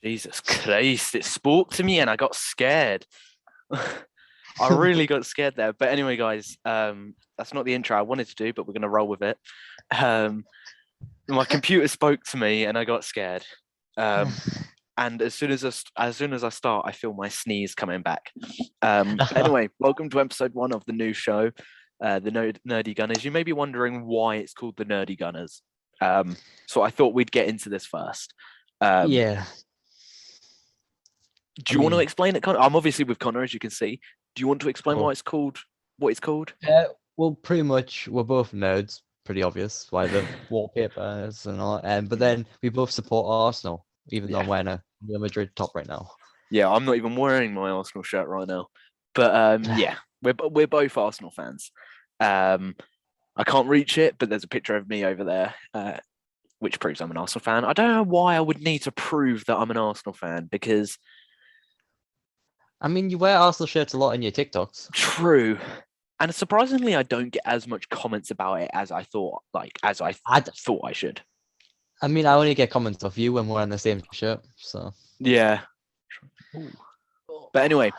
Jesus Christ, it spoke to me and I got scared. I really got scared there. But anyway, guys, that's not the intro I wanted to do, but we're gonna roll with it. Um, my computer spoke to me and I got scared. Um, and as soon as I start, I feel my sneeze coming back. But anyway, welcome to episode 1 of the new show, the Nerdy Gunners. You may be wondering why it's called the Nerdy Gunners. So I thought we'd get into this first. Yeah, Do you want to explain it, Connor? I'm obviously with Connor, as you can see. Do you want to explain why it's called what it's called? well, pretty much we're both nerds. Pretty obvious why the wallpapers and all. But then we both support Arsenal, even though I'm wearing a Real Madrid top right now. Yeah, I'm not even wearing my Arsenal shirt right now. But yeah, we're both Arsenal fans. I can't reach it, but there's a picture of me over there, which proves I'm an Arsenal fan. I don't know why I would need to prove that I'm an Arsenal fan because. I mean, you wear Arsenal shirts a lot in your TikToks. True. And surprisingly, I don't get as much comments about it as I thought, thought I should. I mean, I only get comments off you when we're wearing the same shirt, so. Yeah. But anyway,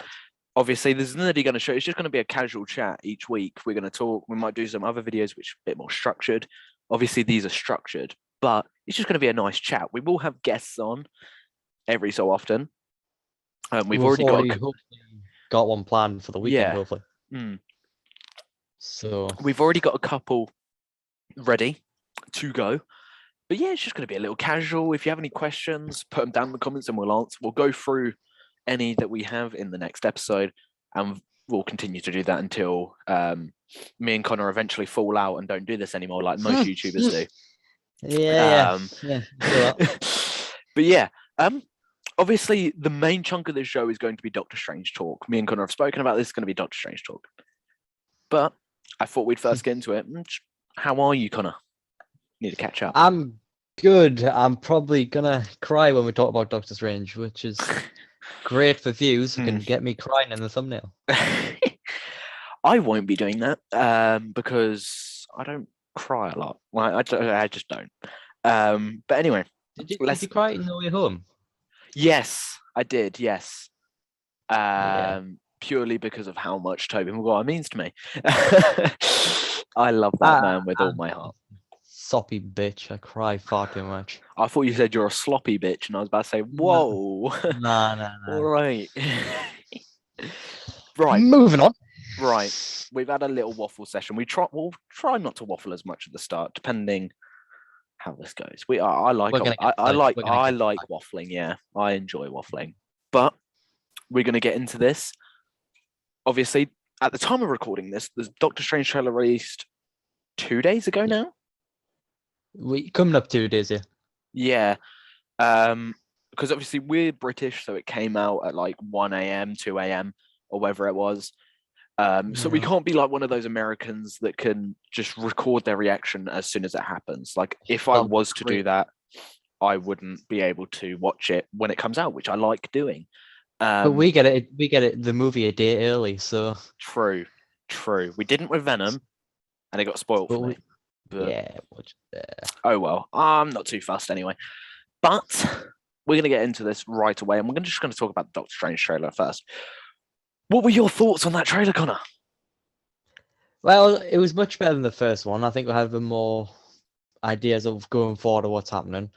obviously, this is Nerdy Gunner show. It's just going to be a casual chat each week. We're going to talk. We might do some other videos which are a bit more structured. Obviously, these are structured, but it's just going to be a nice chat. We will have guests on every so often. We've already got one planned for the weekend, hopefully. So we've already got a couple ready to go. But yeah, it's just going to be a little casual. If you have any questions, put them down in the comments and we'll answer. We'll go through any that we have in the next episode, and we'll continue to do that until me and Connor eventually fall out and don't do this anymore, like most YouTubers do. Yeah. But yeah, obviously the main chunk of this show is going to be Doctor Strange talk. Me and Connor have spoken about this. It's going to be Doctor Strange talk. But I thought we'd first get into it. How are you, Connor? Need to catch up. I'm good. I'm probably gonna cry when we talk about Doctor Strange, which is great for views. Can get me crying in the thumbnail. I won't be doing that because I don't cry a lot. Well, I just don't. But anyway, did you cry in No Way Home? Yes, I did. Yes. Purely because of how much Tobey Maguire means to me. I love that man with all my heart. Soppy bitch. I cry far too much. I thought you said you're a sloppy bitch, and I was about to say, whoa. No. All right. Right. Moving on. Right. We've had a little waffle session. We'll try not to waffle as much at the start, depending how this goes. I like waffling. Yeah, I enjoy waffling. But we're going to get into this. Obviously, at the time of recording this, the Doctor Strange trailer released 2 days ago now. We coming up 2 days, yeah. Yeah, because obviously we're British, so it came out at like 1 a.m., 2 a.m., or whatever it was. So we can't be like one of those Americans that can just record their reaction as soon as it happens. Like if I was to do that, I wouldn't be able to watch it when it comes out, which I like doing. But we get it the movie a day early, so true. We didn't with Venom, and it got spoiled for me. But, oh well, I'm not too fussed anyway. But we're gonna get into this right away, and we're just gonna talk about the Doctor Strange trailer first. What were your thoughts on that trailer, Connor? Well, it was much better than the first one. I think we'll have more ideas of going forward of what's happening,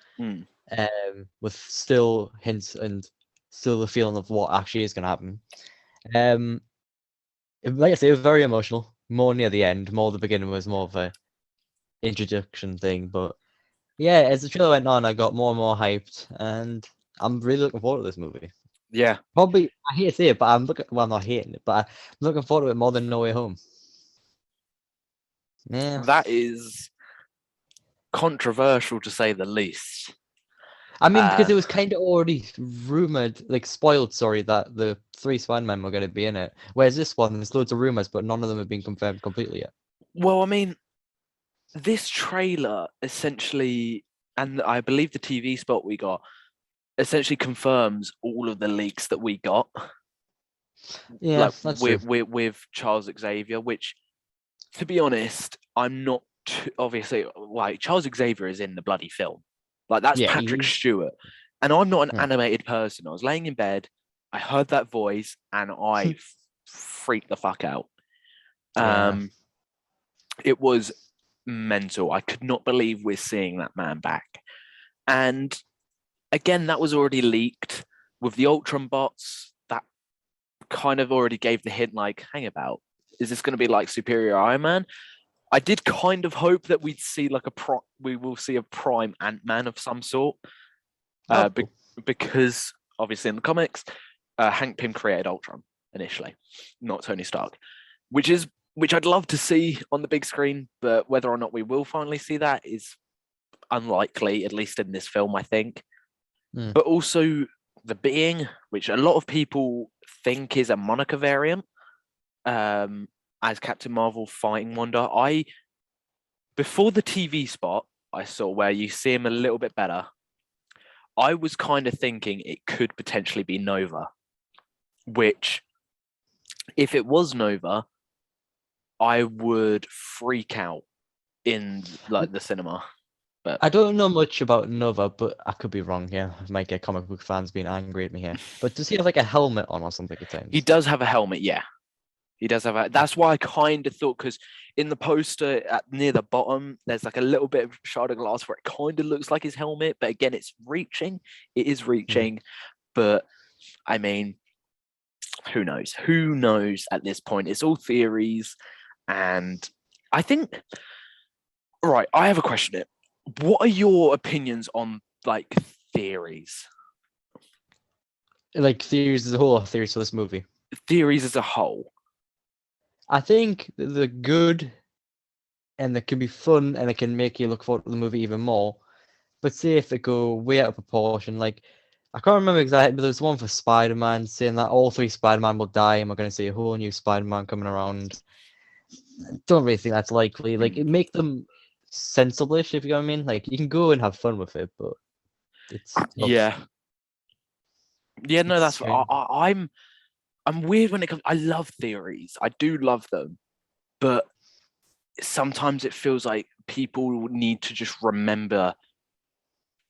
with still hints and still the feeling of what actually is going to happen. Like I say, it was very emotional. More near the end. More the beginning was more of a introduction thing. But yeah, as the trailer went on, I got more and more hyped, and I'm really looking forward to this movie. Yeah. Probably, I hate to say it, but I'm not hating it, but I'm looking forward to it more than No Way Home. Yeah. That is controversial to say the least. I mean, because it was kind of already rumored, like spoiled, that the 3 Spider-Men were going to be in it. Whereas this one, there's loads of rumors, but none of them have been confirmed completely yet. Well, I mean, this trailer essentially, and I believe the TV spot we got, essentially confirms all of the leaks that we got. Yeah, that's true. With Charles Xavier, which, to be honest, I'm not obviously like Charles Xavier is in the bloody film. Like that's Patrick Stewart, And I'm not an Hmm. animated person. I was laying in bed, I heard that voice, and I freaked the fuck out. Yeah. It was mental. I could not believe we're seeing that man back. And again, that was already leaked with the Ultron bots. That kind of already gave the hint, like, hang about, is this going to be like Superior Iron Man? I did kind of hope that we'd see like we will see a prime Ant-Man of some sort, Oh, cool. because obviously in the comics, Hank Pym created Ultron initially, not Tony Stark, which I'd love to see on the big screen, but whether or not we will finally see that is unlikely, at least in this film, I think. Hmm. But also the Being, which a lot of people think is a Monica variant, as Captain Marvel fighting Wanda. Before the TV spot I saw where you see him a little bit better, I was kind of thinking it could potentially be Nova, which, if it was Nova, I would freak out in like the cinema. But I don't know much about Nova, but I could be wrong here. I might get comic book fans being angry at me here. But does he have like a helmet on or something at times? he does have a helmet, yeah. He does have a. That's why I kind of thought, because in the poster near the bottom, there's like a little bit of shard of glass where it kind of looks like his helmet, but again, it's reaching. It is reaching, but I mean, who knows? Who knows at this point? It's all theories, and I think. Right, I have a question here. What are your opinions on like theories? Like theories as a whole, theories for this movie. Theories as a whole. I think they're good and they can be fun and they can make you look forward to the movie even more. But say if they go way out of proportion, like I can't remember exactly, but there's one for Spider-Man saying that all 3 Spider-Man will die and we're going to see a whole new Spider-Man coming around. Don't really think that's likely. Like, it make them sensible-ish, if you know what I mean. Like, you can go and have fun with it, but it's Yeah. Yeah, no, that's strange. I'm weird when it comes. I love theories. I do love them, but sometimes it feels like people need to just remember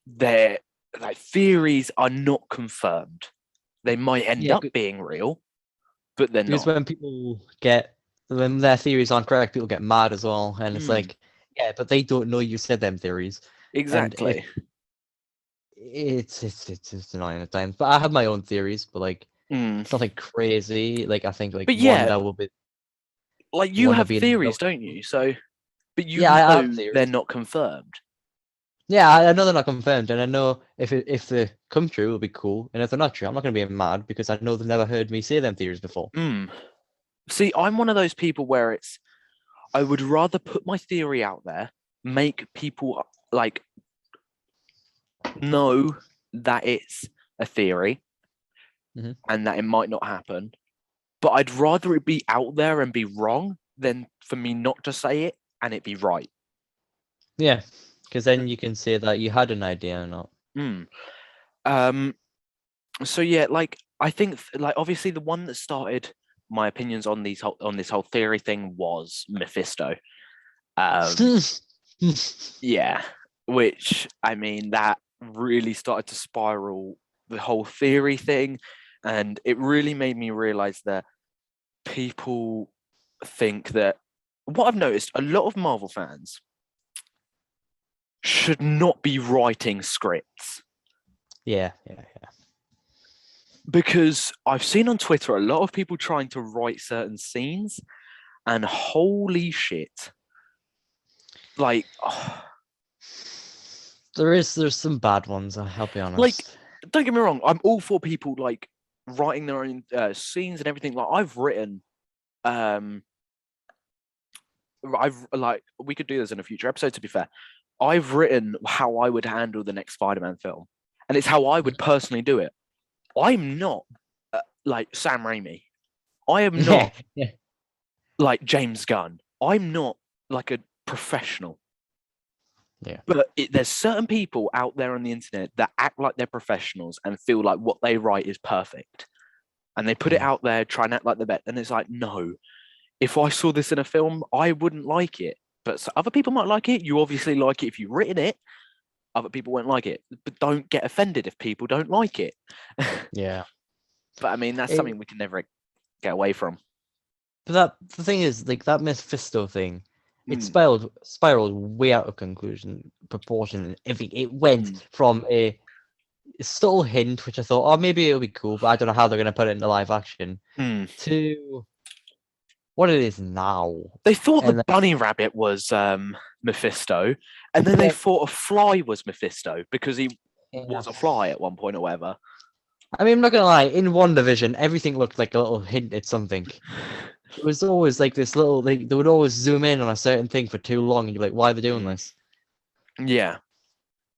their like theories are not confirmed. They might end Yeah, up being real, but they're because not. when their theories aren't correct, people get mad as well, and it's Hmm, like, yeah, but they don't know you said them theories, and if exactly. it's annoying at times. But I have my own theories, but like Hmm. it's nothing crazy. Like I think like But yeah, like you Wanda have being theories, don't you? So, but you yeah, I have know they're theories. not confirmed. Yeah, I know they're not confirmed, and I know if they come true, it'll be cool. And if they're not true, I'm not gonna be mad because I know they've never heard me say them theories before. Hmm. See, I'm one of those people where I would rather put my theory out there, make people like know that it's a theory Mhm. and that it might not happen, but I'd rather it be out there and be wrong than for me not to say it and it be right. Yeah, because then you can say that you had an idea or not. Mm. Um. So yeah, like I think like obviously the one that started my opinions on this whole theory thing was Mephisto. Um. Yeah, which I mean that really started to spiral the whole theory thing, and it really made me realize that people think that what I've noticed, a lot of Marvel fans should not be writing scripts Yeah. because I've seen on Twitter a lot of people trying to write certain scenes, and holy shit, like, There's some bad ones, I'll be like, honest. don't get me wrong, I'm all for people like writing their own scenes and everything. Like, I've written, like we could do this in a future episode. To be fair, I've written how I would handle the next Spider-Man film, and it's how I would personally do it. I'm not like Sam Raimi. I am Yeah, not yeah. like James Gunn. I'm not like a professional. Yeah. But there's certain people out there on the internet that act like they're professionals and feel like what they write is perfect. And they put it out there, try and act like the best. And it's like, no, if I saw this in a film, I wouldn't like it. But other people might like it. You obviously like it if you've written it. other people won't like it. But don't get offended if people don't like it. Yeah. But I mean, that's It- something we can never get away from. But the thing is, like that Mephisto thing, it Mm, spiraled way out of proportion, and everything. It went from a subtle hint, which I thought, oh, maybe it'll be cool, but I don't know how they're gonna put it into live action, mm. to what it is now. They thought And the bunny rabbit was Mephisto, and then they Yeah. thought a fly was Mephisto because he Yeah. was a fly at one point or whatever. I mean, I'm not gonna lie. In WandaVision, everything looked like a little hint at something. It was always like this little. They would always zoom in on a certain thing for too long, and you're like, "Why are they doing this?" Yeah.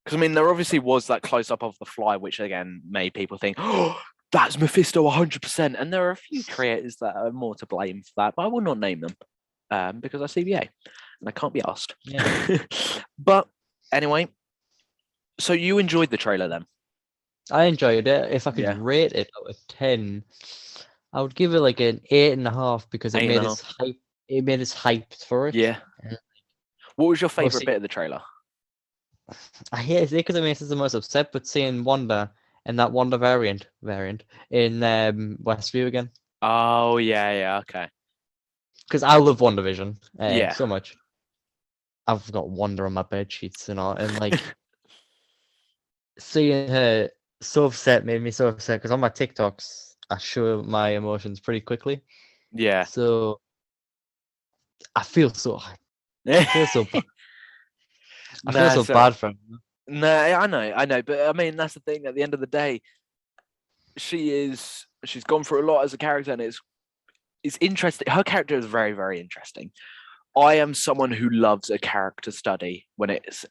Because I mean, there obviously was that close up of the fly, which again made people think, "Oh, that's Mephisto 100%." And there are a few creators that are more to blame for that, but I will not name them because I CBA and I can't be asked. Yeah. But anyway, so you enjoyed the trailer then? I enjoyed it. If I could Yeah. rate it out of 10, I would give it like an 8.5 because it made us hype. It made us hyped for it. Yeah. What was your favorite Mostly- bit of the trailer? I hate it because it makes us the most upset, but seeing Wanda and that Wanda variant in Westview again. Oh yeah, okay. Because I love WandaVision Yeah. so much. I've got Wanda on my bed sheets and all, and like seeing her so upset made me so upset because on my TikToks I show my emotions pretty quickly. Yeah. So I feel so bad. I feel so bad for him. No, I know, but I mean that's the thing. At the end of the day, she's gone through a lot as a character, and it's interesting. Her character is very, very interesting. I am someone who loves a character study when it's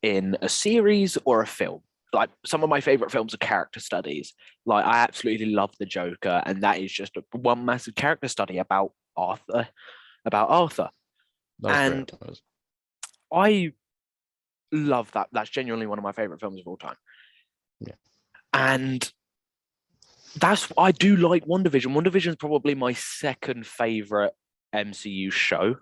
in a series or a film. Like some of my favorite films are character studies. Like I absolutely love The Joker, and that is just one massive character study about Arthur. And I love that. That's genuinely one of my favorite films of all time. Yeah. And I do like WandaVision. WandaVision is probably my second favorite MCU show.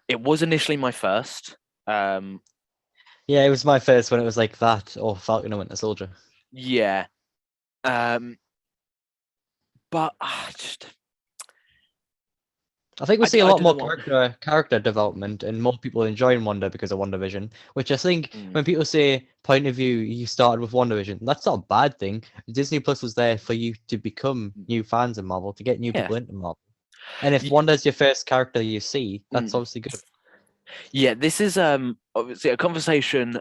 It was initially my first. Yeah, it was my first when it was like that or Falcon and Winter Soldier. Yeah. But I think we see a lot more character development and more people enjoying Wanda because of WandaVision, which I think when people say point of view, you started with WandaVision, that's not a bad thing. Disney Plus was there for you to become new fans of Marvel, to get new people into Marvel. And if Wanda's your first character you see, that's obviously good. Yeah, this is obviously a conversation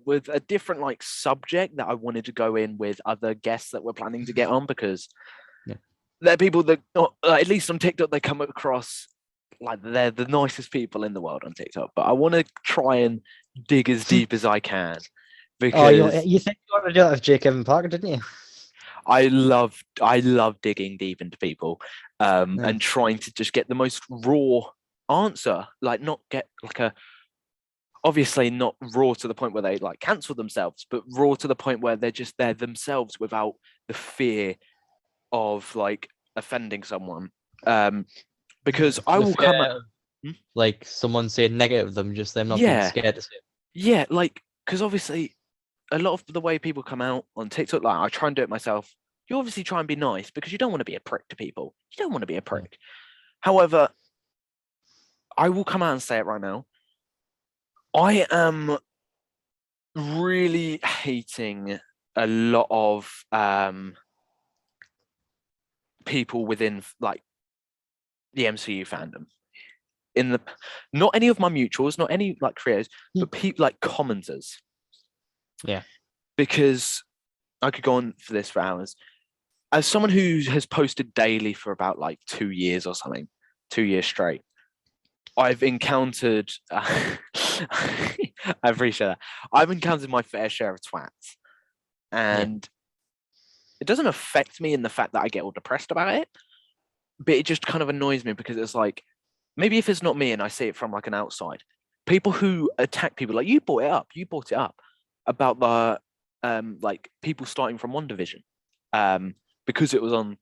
with a different like subject that I wanted to go in with other guests that we're planning to get on because they're people that at least on TikTok they come across like they're the nicest people in the world on TikTok. But I want to try and dig as deep as I can because you think you want to do that with J. Kevin Parker, didn't you? I love digging deep into people and trying to just get the most raw answer, like not get like obviously not raw to the point where they like cancel themselves, but raw to the point where they're just there themselves without the fear of like offending someone. Because I will come at like someone saying negative of them, just them not being scared to say it. Yeah, like because obviously a lot of the way people come out on TikTok, like I try and do it myself. You obviously try and be nice because you don't want to be a prick to people. You don't want to be a prick. However, I will come out and say it right now. I am really hating a lot of people within like the MCU fandom. Not any of my mutuals, not any like creators, but people like commenters. Yeah. Because I could go on for this for hours. As someone who has posted daily for about like 2 years or something, 2 years straight, I've encountered I appreciate that. I've encountered my fair share of twats. And it doesn't affect me in the fact that I get all depressed about it, but it just kind of annoys me because it's like, maybe if it's not me and I see it from like an outside, people who attack people, like you brought it up about the like people starting from WandaVision because it was on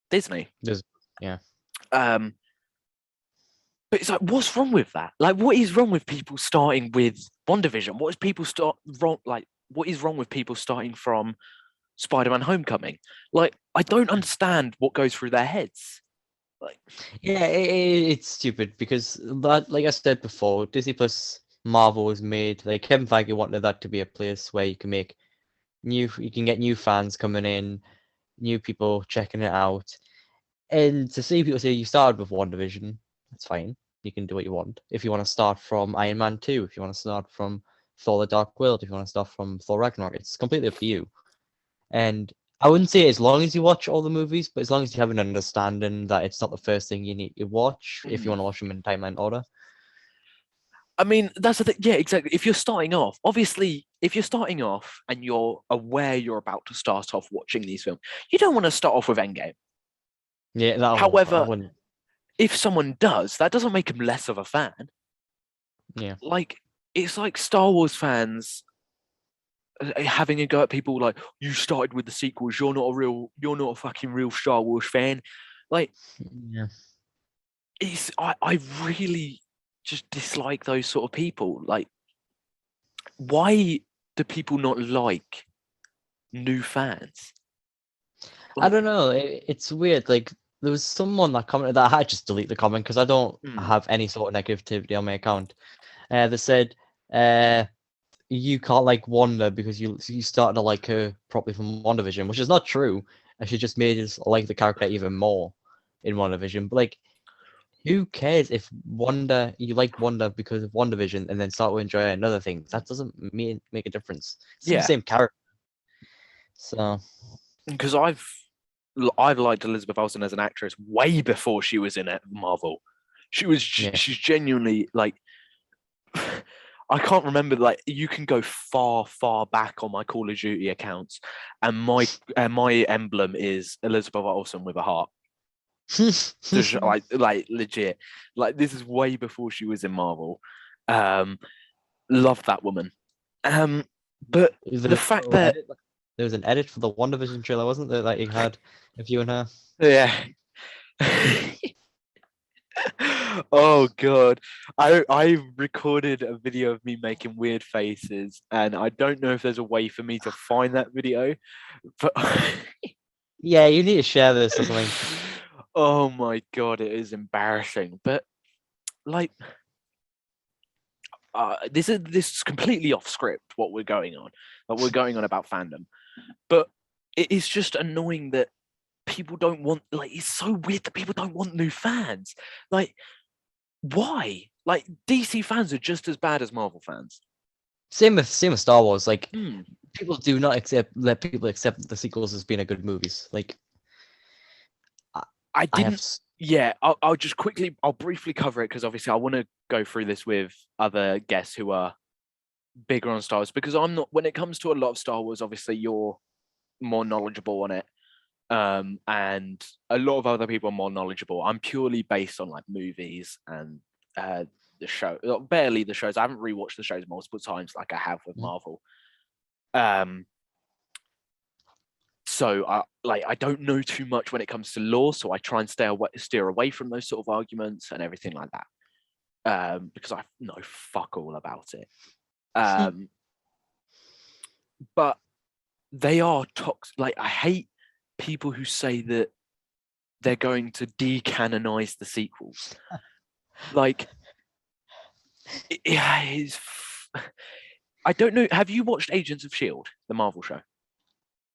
Disney. Yeah. But it's like, what's wrong with that? Like, what is wrong with people starting with WandaVision? What is people start wrong? Like, what is wrong with people starting from Spider-Man: Homecoming? Like, I don't understand what goes through their heads. Like, Yeah, it's stupid because, like I said before, Disney Plus Marvel was made. Like Kevin Feige wanted that to be a place where you can make you can get new fans coming in, new people checking it out, and to see people say you started with WandaVision, that's fine. You can do what you want. If you want to start from Iron Man 2, if you want to start from Thor: The Dark World, if you want to start from Thor: Ragnarok, it's completely up to you. And I wouldn't say as long as you watch all the movies, but as long as you have an understanding that it's not the first thing you need to watch if you want to watch them in timeline order. I mean, that's the thing. Yeah, exactly. If you're starting off, obviously, if you're starting off and you're aware you're about to start off watching these films, you don't want to start off with Endgame. Yeah, I However, wouldn't. if someone does, that doesn't make them less of a fan. Yeah. Like, it's like Star Wars fans having a go at people like, you started with the sequels, you're not a fucking real Star Wars fan. Like, Yeah. I really just dislike those sort of people. Like, why do people not like new fans? I don't know. It's weird. Like there was someone that commented that I had just delete the comment because I don't have any sort of negativity on my account. They said, you can't like Wanda because you started to like her properly from WandaVision, which is not true. And she just made us like the character even more in WandaVision. But like, who cares if you like Wanda because of WandaVision and then start to enjoy another thing? That doesn't make a difference. It's still the Yeah, same character. So because I've liked Elizabeth Olsen as an actress way before she was in it, Marvel. yeah. She's genuinely like, I can't remember, like, you can go far back on my Call of Duty accounts, and my emblem is Elizabeth Olsen with a heart. Just like legit, like this is way before she was in Marvel. Love that woman. But the fact that There was an edit for the WandaVision trailer, wasn't there? That you had of you and her. yeah. Oh god, I recorded a video of me making weird faces, and I don't know if there's a way for me to find that video, but Yeah, you need to share this or something. oh my god, it is embarrassing. But like, this is completely off script what we're going on. Like, we're going on about fandom, but it is just annoying that people don't want. Like, it's so weird that people don't want new fans. Like, why? Like, DC fans are just as bad as Marvel fans. Same with Star Wars. Like people do not let people accept the sequels as being a good movies. Like I didn't. Yeah, I'll briefly cover it because obviously I want to go through this with other guests who are bigger on Star Wars, because I'm not. When it comes to a lot of Star Wars, obviously you're more knowledgeable on it, and a lot of other people are more knowledgeable. I'm purely based on like movies and the show, barely the shows. I haven't rewatched the shows multiple times like I have with Marvel. So I don't know too much when it comes to lore, so I try and steer away from those sort of arguments and everything like that, because I know fuck all about it. But they are toxic. Like, I hate people who say that they're going to decanonize the sequels. Like, I don't know. Have you watched Agents of Shield, the Marvel show?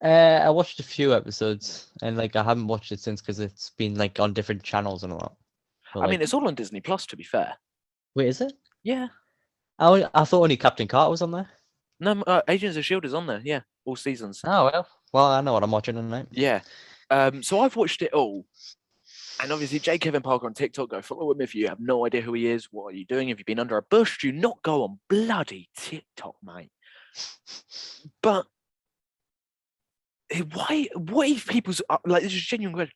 I watched a few episodes, and like I haven't watched it since because it's been like on different channels and a lot. But, I mean, it's all on Disney Plus, to be fair. Wait, is it? Yeah. I thought only Captain Carter was on there. No, Agents of Shield is on there. Yeah, all seasons. Oh well, I know what I'm watching tonight. Yeah. So I've watched it all, and obviously J. Kevin Parker on TikTok. Go follow him if you have no idea who he is. What are you doing? Have you been under a bush? Do not go on bloody TikTok, mate. But why? What if people's like? This is a genuine question.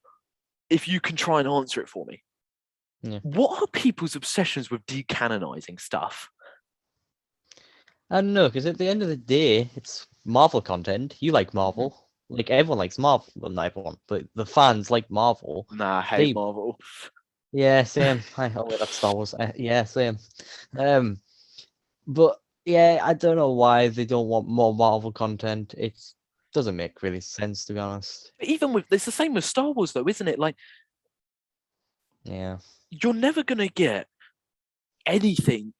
If you can try and answer it for me, what are people's obsessions with decanonizing stuff? I don't know, because at the end of the day, it's Marvel content. You like Marvel. Like everyone likes Marvel. Well, not everyone, but the fans like Marvel. Nah, I hate Marvel. Yeah, same. Oh wait, that's Star Wars. Yeah, same. Um, but yeah, I don't know why they don't want more Marvel content. It doesn't make really sense, to be honest. But even with it's the same with Star Wars though, isn't it? Like Yeah. you're never gonna get anything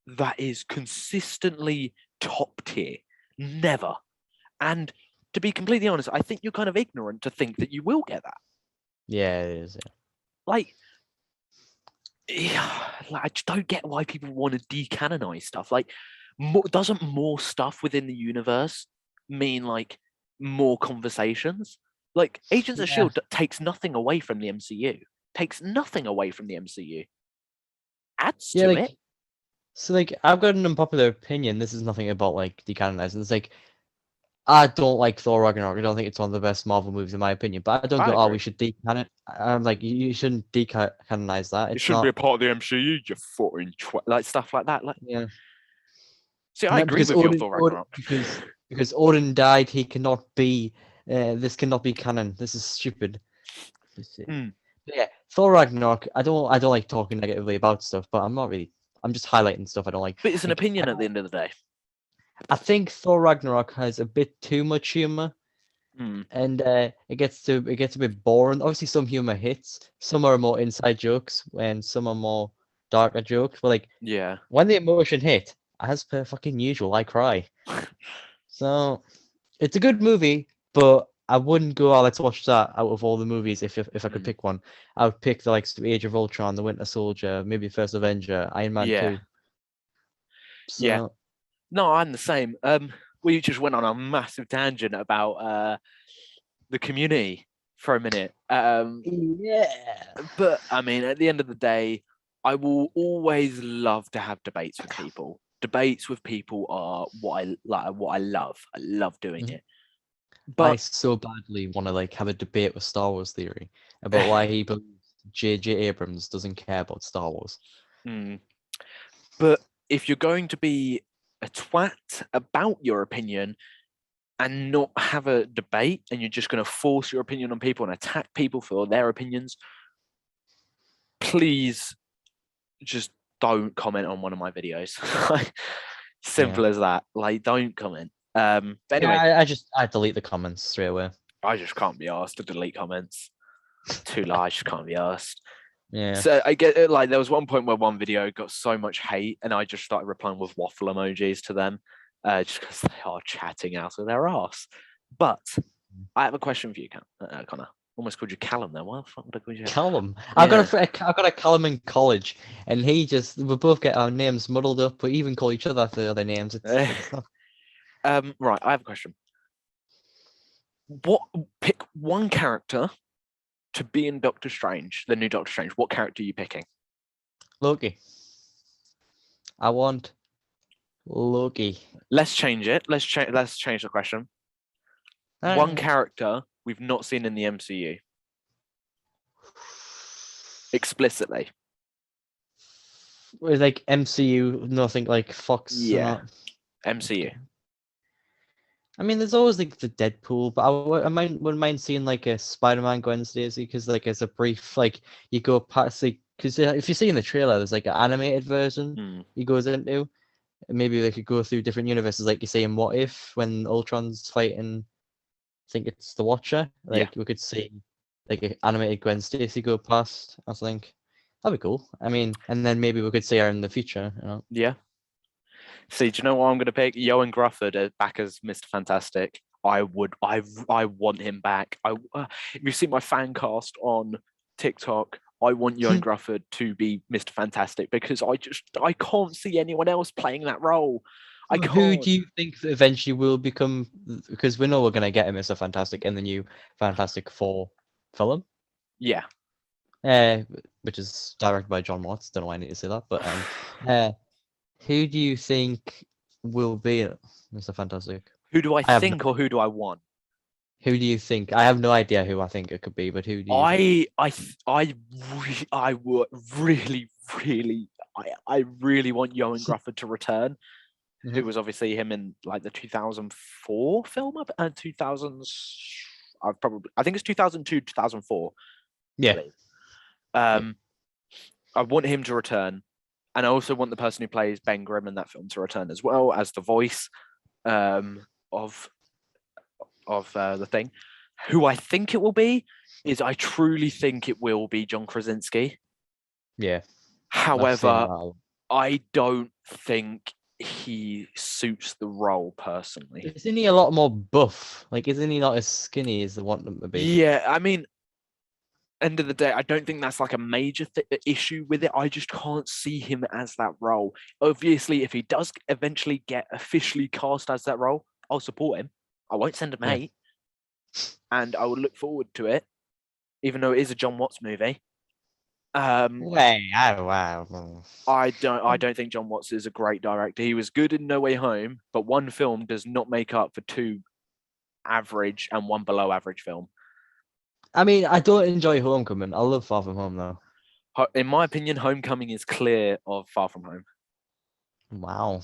that is consistently top tier. Never. And to be completely honest, I think you're kind of ignorant to think that you will get that. Yeah, it is. Like, like I just don't get why people want to decanonize stuff. Like, doesn't more stuff within the universe mean like more conversations? Like, Agents of Yeah. Shield takes nothing away from the MCU. Takes nothing away from the MCU. Adds Yeah, to it. like so like I've got an unpopular opinion. This is nothing about like decanonizing. It's like I don't like Thor Ragnarok. I don't think it's one of the best Marvel movies in my opinion. But I don't I go, oh, agree. we should decanon. I'm like, you shouldn't decanonize that. It It's shouldn't be not. a part of the MCU. You fucking like stuff like that. Like, Yeah. see, I No, agree because with your Thor Ragnarok. Because Odin died, he cannot be. This cannot be canon. This is stupid. Hmm. But yeah, Thor Ragnarok. I don't like talking negatively about stuff, but I'm not really. I'm just highlighting stuff I don't like. But it's an Like opinion at the end of the day. I think Thor Ragnarok has a bit too much humor, Hmm. and it gets a bit boring. Obviously, some humor hits. Some are more inside jokes, and some are more darker jokes. But like Yeah. when the emotion hit, as per fucking usual, I cry. So it's a good movie, but I wouldn't go, oh, let's watch that out of all the movies if I could Hmm. pick one. I would pick the likes of Age of Ultron, The Winter Soldier, maybe First Avenger, Iron Man Yeah. 2. Yeah. So No, I'm the same. We just went on a massive tangent about the Community for a minute. yeah. But I mean, at the end of the day, I will always love to have debates with people. Debates with people are what I like, what I love. I love doing Mhm. it. I But so badly want to like have a debate with Star Wars theory about why he believes J.J. Abrams doesn't care about Star Wars. mm, but if you're going to be a twat about your opinion and not have a debate, and you're just going to force your opinion on people and attack people for their opinions, please just don't comment on one of my videos. Yeah. Simple as that. Like, don't comment. But Yeah, anyway, I delete the comments straight away. I just can't be asked to delete comments. Too large, just can't be asked. Yeah. So I get it. Like, there was one point where one video got so much hate, and I just started replying with waffle emojis to them, just because they are chatting out of their ass. But I have a question for you, Connor. Almost called you Callum there. Why the fuck would I call you? Callum. Yeah. I've got a Callum in college, and we both get our names muddled up. We even call each other the other names. It's not. Right. I have a question. What pick one character to be in Doctor Strange, the new Doctor Strange? What character are you picking? Loki. I want Loki. Let's change it. Let's change the question. One character we've not seen in the MCU explicitly. With like MCU, nothing like Fox. Yeah, MCU. I mean, there's always like the Deadpool, but wouldn't mind seeing like a Spider-Man Gwen Stacy because like as a brief like you go past like because if you see in the trailer, there's like an animated version Hmm. he goes into. And maybe they could go through different universes, like you say in What If when Ultron's fighting. I think it's the Watcher. Yeah, Like we could see like an animated Gwen Stacy go past. I think that'd be cool. I mean, and then maybe we could see her in the future. You know. yeah. See, do you know what I'm going to pick? Johan Grufford back as Mr. Fantastic. I want him back. If you see my fan cast on TikTok, I want Johan Grufford to be Mr. Fantastic because I can't see anyone else playing that role. I Well, who can't. do you think that eventually will become? Because we know we're gonna get him Mr. Fantastic in the new Fantastic Four film, Yeah. uh, which is directed by John Watts. Don't know why I need to say that, but uh, who do you think will be it, Mr. Fantastic? Who do I I have no. think or who do I want? Who do you think? I have no idea who I think it could be, but who do you think? I would really, really, I really want Johan Grufford to return. Who Mhm. was obviously him in like the 2004 film, and 2000s. I think it's 2002, 2004. I Yeah. believe. Yeah. I want him to return, and I also want the person who plays Ben Grimm in that film to return as well as the voice of the thing. Who I think it will be is I truly think it will be John Krasinski. Yeah. However, I don't think he suits the role personally. Isn't he a lot more buff? Like, isn't he not as skinny as they want him to be? Yeah, I mean, end of the day, I don't think that's like a major issue with it. I just can't see him as that role. Obviously, if he does eventually get officially cast as that role, I'll support him. I won't send him hate, and I will look forward to it, even though it is a John Watts movie. Wow. I don't think John Watts is a great director. He was good in No Way Home, but one film does not make up for two average and one below average film. I mean, I don't enjoy Homecoming. I love Far From Home though. In my opinion, Homecoming is clear of Far From Home. Wow.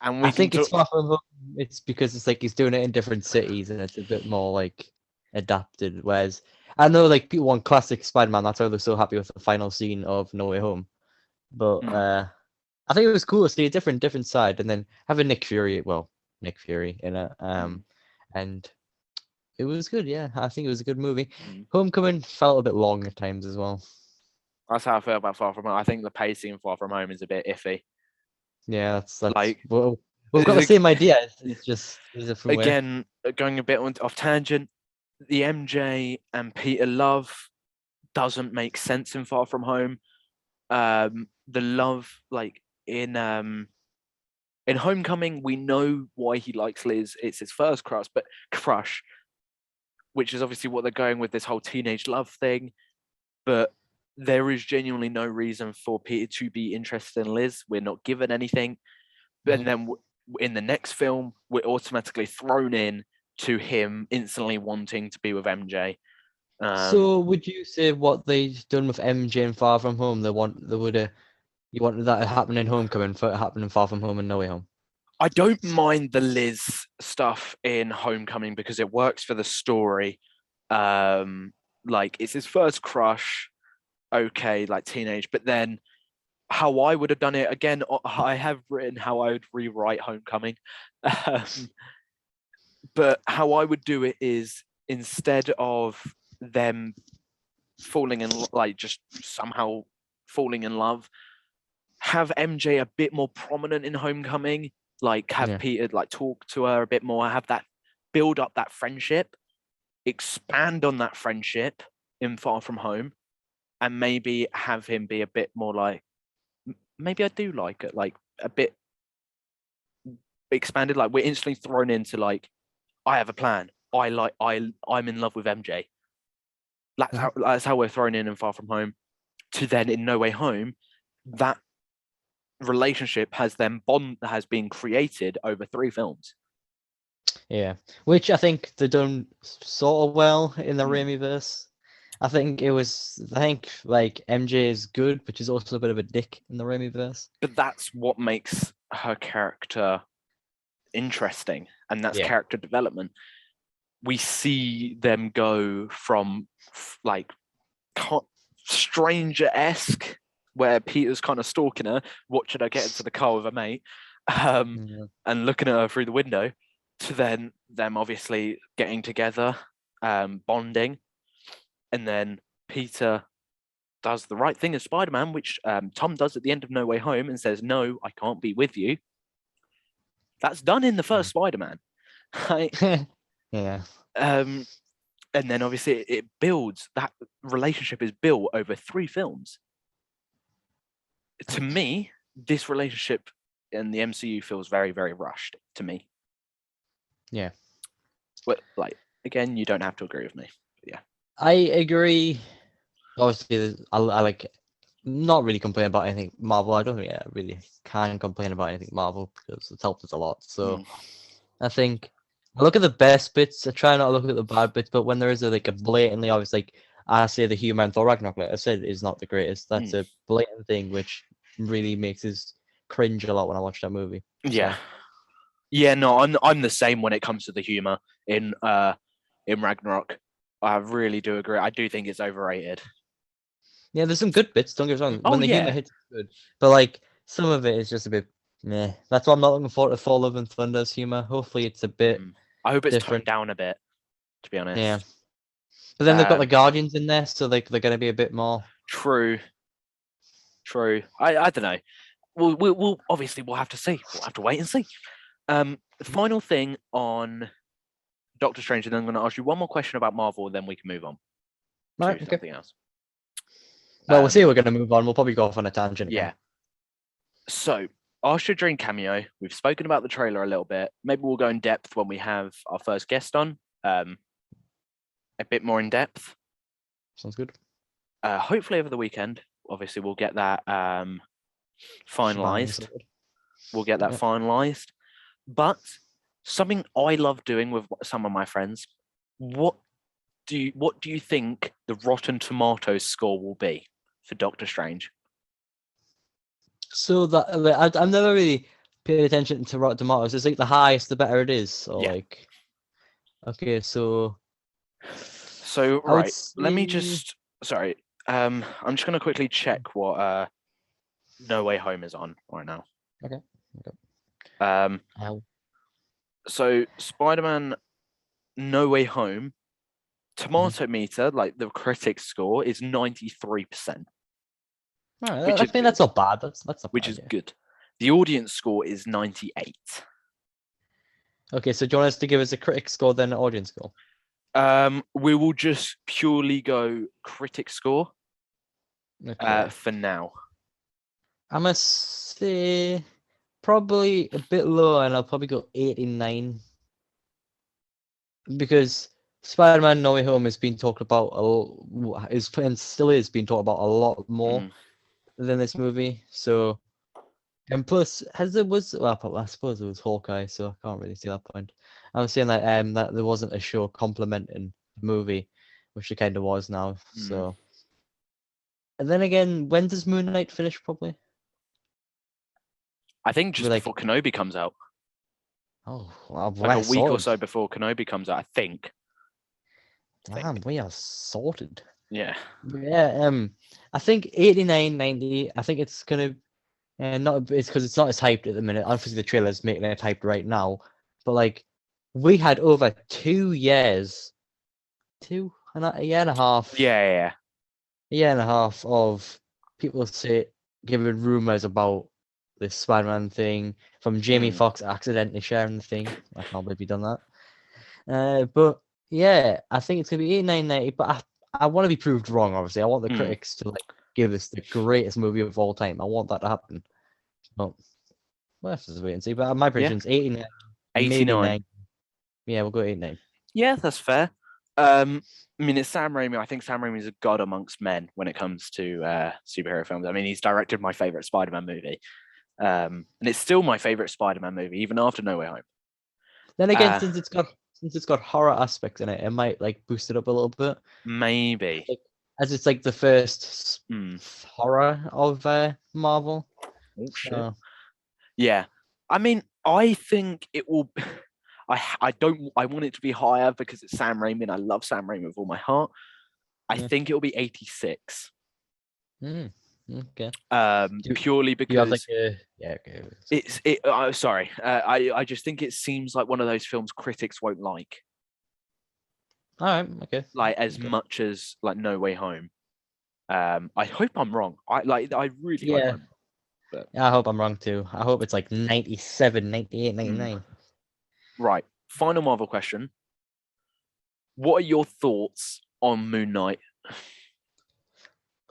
And I think it's Far From Home. It's because it's like he's doing it in different cities and it's a bit more like adapted. Whereas I know like people want classic Spider-Man. That's why they're so happy with the final scene of No Way Home. But I think it was cool to see a different side, and then having Nick Fury in it. And it was good. Yeah, I think it was a good movie. Homecoming felt a bit long at times as well. That's how I feel about Far From Home. I think the pacing in Far From Home is a bit iffy. Yeah, that's like we've got the same idea. It's just again going a bit off tangent. The MJ and Peter love doesn't make sense in Far From Home. The love, like in Homecoming, we know why he likes Liz. It's his first crush, which is obviously what they're going with, this whole teenage love thing. But there is genuinely no reason for Peter to be interested in Liz. We're not given anything. And then in the next film, we're automatically thrown in to him instantly wanting to be with MJ. So would you say what they've done with MJ and Far From Home, you wanted that to happen in Homecoming, for it to happen in Far From Home and No Way Home? I don't mind the Liz stuff in Homecoming because it works for the story. Like it's his first crush, okay, like teenage, but then how I would have done it again, I have written how I would rewrite Homecoming. But how I would do it is instead of them falling in, like just somehow falling in love, have MJ a bit more prominent in Homecoming, like have Peter like talk to her a bit more, have that build up that friendship, expand on that friendship in Far From Home, and maybe have him be a bit more like, maybe I do like it, like a bit expanded, like we're instantly thrown into like, I have a plan. I'm in love with MJ. That's how we're thrown in Far From Home. To then in No Way Home, that relationship has been created over 3 films. Yeah, which I think they've done sort of well in the Raimi-verse. I think like MJ is good, but she's also a bit of a dick in the Raimi-verse. But that's what makes her character interesting, and that's character development. We see them go from like stranger-esque, where Peter's kind of stalking her, watching her get into the car with a mate, and looking at her through the window, to then them obviously getting together, bonding, and then Peter does the right thing as Spider-Man, which Tom does at the end of No Way Home, and says, "No, I can't be with you." That's done in the first Spider-Man. Right? Yeah. And then obviously it builds, that relationship is built over 3 films. To me, this relationship in the MCU feels very, very rushed to me. Yeah. But like, again, you don't have to agree with me. But yeah. I agree. Obviously, I like not really complain about anything Marvel. I don't think I really can complain about anything Marvel because it's helped us a lot. So I think I look at the best bits. I try not to look at the bad bits, but when there is a blatantly obvious, like I say the He-Man Thor Ragnarok, like I said, is not the greatest. That's a blatant thing which really makes us cringe a lot when I watch that movie. Yeah. So. Yeah, no, I'm the same when it comes to the humor in Ragnarok. I really do agree. I do think it's overrated. Yeah, there's some good bits. Don't get me wrong. Oh When the humor yeah. hits, it's good. But like some of it is just a bit meh. That's why I'm not looking forward to Thor: Love and Thunder's humor. Hopefully, it's a bit I hope it's toned different. down a bit, to be Yeah. honest. But then they've got the Um, Guardians in there, so they're going to be a bit more. true, true. I don't know. We'll obviously we'll have to see. We'll have to wait and see. The final thing on Doctor Strange, and then I'm going to ask you one more question about Marvel, and then we can move on Right. to Okay. something else. Well, we'll see. We're going to move on. We'll probably go off on a tangent Yeah. again. So, Astro Dream cameo. We've spoken about the trailer a little bit. Maybe we'll go in depth when we have our first guest on. A bit more in depth. Sounds good. Hopefully over the weekend. Obviously, we'll get that finalized. We'll get that finalized. But something I love doing with some of my friends. What do you think the Rotten Tomatoes score will be for Doctor Strange? So that I've never really paid attention to Rotten Tomatoes. It's like the highest, the better it is. Or Yeah. like, okay, so right. Let me just. Sorry. I'm just gonna quickly check what No Way Home is on right now. Okay. Ow. So Spider-Man No Way Home tomato meter, like the critic score, is 93%. I think that's not bad. That's not which bad, is good. The audience score is 98. Okay, so do you want us to give us a critic score then an audience score? We will just purely go critic score for now. I must say probably a bit lower, and I'll probably go 89 because Spider-Man: No Way Home has been talked about and still is being talked about a lot more than this movie. So, and plus, as it was, well, I suppose it was Hawkeye, so I can't really see that point. I was saying that there wasn't a show complementing the movie, which it kind of was now. So, and then again, when does Moon Knight finish? Probably. I think just before Kenobi comes out. Oh, well, like a week or so before Kenobi comes out, I think. Damn, we are sorted. Yeah. Yeah. I think 89, 90. I think it's gonna, not it's because it's not as hyped at the minute. Obviously, the trailer's making it hyped right now, but like, we had over 2 years, a year and a half. Yeah. A year and a half of people giving rumors about this Spider-Man thing, from Jamie Foxx accidentally sharing the thing. I can't believe he done that. But yeah, I think it's gonna be 89, 90. But I want to be proved wrong. Obviously, I want the critics to like give us the greatest movie of all time. I want that to happen. But we'll have to wait and see. But my prediction's 89, 89. maybe 90. Yeah, we'll go 89. Yeah, that's fair. I mean, it's Sam Raimi. I think Sam Raimi is a god amongst men when it comes to superhero films. I mean, he's directed my favorite Spider-Man movie, and it's still my favorite Spider-Man movie, even after No Way Home. Then again, since it's got horror aspects in it, it might like boost it up a little bit. Maybe, as it's like the first horror of Marvel. Oh shit! Yeah, I mean, I think it will. I want it to be higher because it's Sam Raimi and I love Sam Raimi with all my heart. I think it'll be 86. Okay. Purely because you have like okay. Sorry. I just think it seems like one of those films critics won't like. All right. Okay. Like as much as like No Way Home. I hope I'm wrong. I really hope I'm wrong. But... I hope I'm wrong too. I hope it's like 97, 98, 99. Right. Final Marvel question. What are your thoughts on Moon Knight?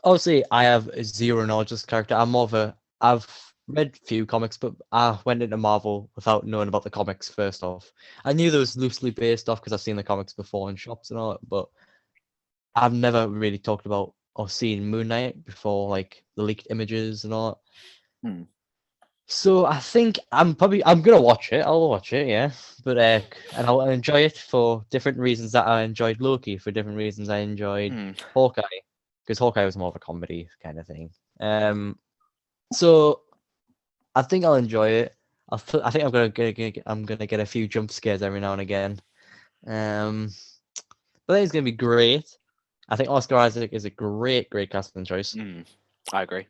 Obviously, I have zero knowledge of this character. I've read a few comics, but I went into Marvel without knowing about the comics first off. I knew there was loosely based off because I've seen the comics before in shops and all that, but I've never really talked about or seen Moon Knight before, like the leaked images and all that. So I think I'm gonna watch it. I'll watch it, yeah. But and I'll enjoy it for different reasons that I enjoyed Loki, for different reasons I enjoyed Hawkeye, because Hawkeye was more of a comedy kind of thing. So I think I'll enjoy it. I think I'm gonna get a few jump scares every now and again. But it's gonna be great. I think Oscar Isaac is a great casting choice. I agree.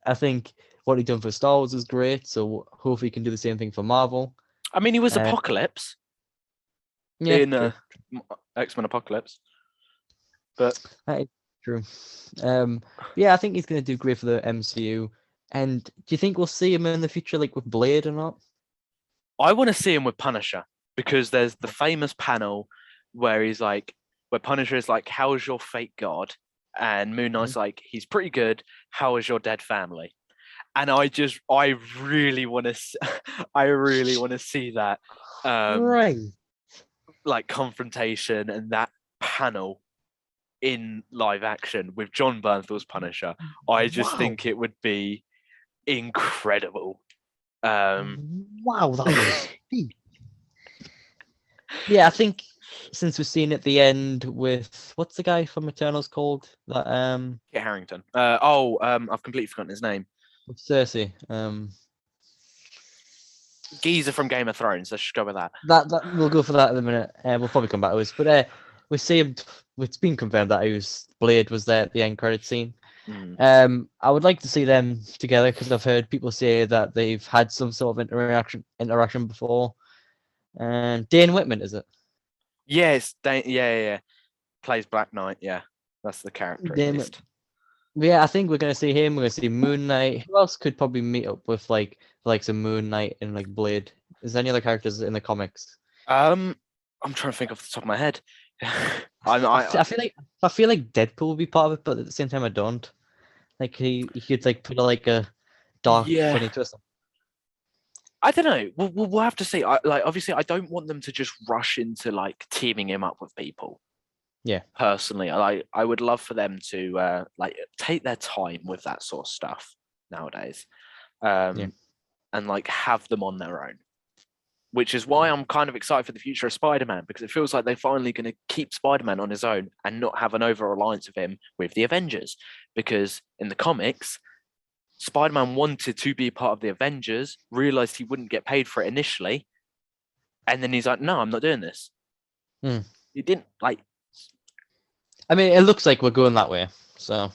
I think what he done for Star Wars is great, so hopefully he can do the same thing for Marvel. I mean, he was Apocalypse in X-Men Apocalypse, but that is true. Yeah, I think he's going to do great for the MCU. And do you think we'll see him in the future, like with Blade or not? I want to see him with Punisher because there's the famous panel where he's like, where Punisher is like, "How is your fake god?" And Moon Knight's like, "He's pretty good. How is your dead family?" And I really want to see that, Right. like confrontation and that panel in live action with John Bernthal's Punisher. I just think it would be incredible. Wow, that was deep. Yeah, I think since we've seen at the end with what's the guy from Eternals called? That Kit Harington. I've completely forgotten his name. Cersei. Geezer from Game of Thrones. Let's just go with that. That we'll go for that in a minute. We'll probably come back to this, but we see him. It's been confirmed that Blade was there at the end credit scene. I would like to see them together because I've heard people say that they've had some sort of interaction before. And Dane Whitman, is it? Yes, yeah. Plays Black Knight. Yeah, that's the character at least. Yeah, I think we're gonna see him. We're gonna see Moon Knight. Who else could probably meet up with like some Moon Knight and like Blade? Is there any other characters in the comics? I'm trying to think off the top of my head. I feel like Deadpool will be part of it, but at the same time I don't. Like he could like put a dark funny twist on. I don't know. We'll have to see. Obviously, I don't want them to just rush into like teaming him up with people. Yeah. Personally, I would love for them to like take their time with that sort of stuff nowadays, and like have them on their own. Which is why I'm kind of excited for the future of Spider-Man, because it feels like they're finally going to keep Spider-Man on his own and not have an over-reliance of him with the Avengers. Because in the comics, Spider-Man wanted to be part of the Avengers, realized he wouldn't get paid for it initially, and then he's like, "No, I'm not doing this." He didn't like. I mean, it looks like we're going that way, so.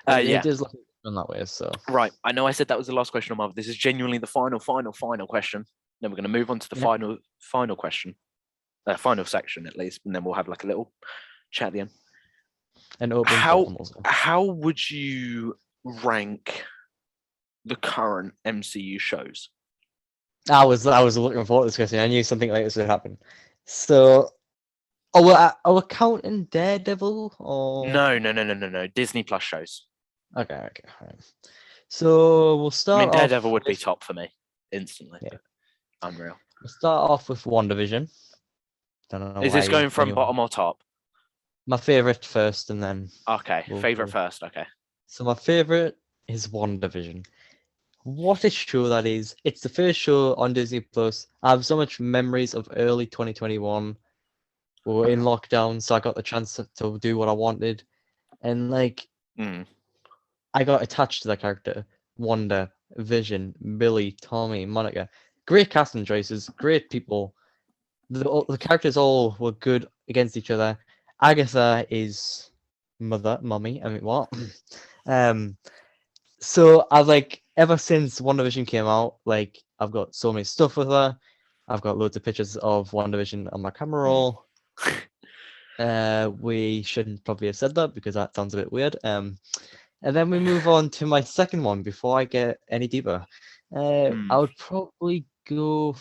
Yeah, it is looking going that way. So. Right, I know I said that was the last question on Marvel. This is genuinely the final question. Then we're going to move on to the final question, final section at least, and then we'll have like a little chat at the end. And how would you rank the current MCU shows? I was looking forward to this question. I knew something like this would happen. So, are we counting Daredevil or no? Disney Plus shows. Okay. Right. So we'll start. I mean, Daredevil would be top for me instantly. Yeah. Unreal. We'll start off with WandaVision. Is this going from bottom or top? My favorite first, and then. Okay, favorite first. Okay. So my favorite is WandaVision. What a show that is! It's the first show on Disney Plus. I have so much memories of early 2021. We were in lockdown, so I got the chance to do what I wanted, and like, I got attached to that character. Wanda, Vision, Billy, Tommy, Monica. Great casting choices, great people. The characters all were good against each other. Agatha is mummy. I mean, what? So I've like ever since WandaVision came out, like I've got so many stuff with her. I've got loads of pictures of WandaVision on my camera roll. We shouldn't probably have said that because that sounds a bit weird. And then we move on to my second one before I get any deeper. I would probably go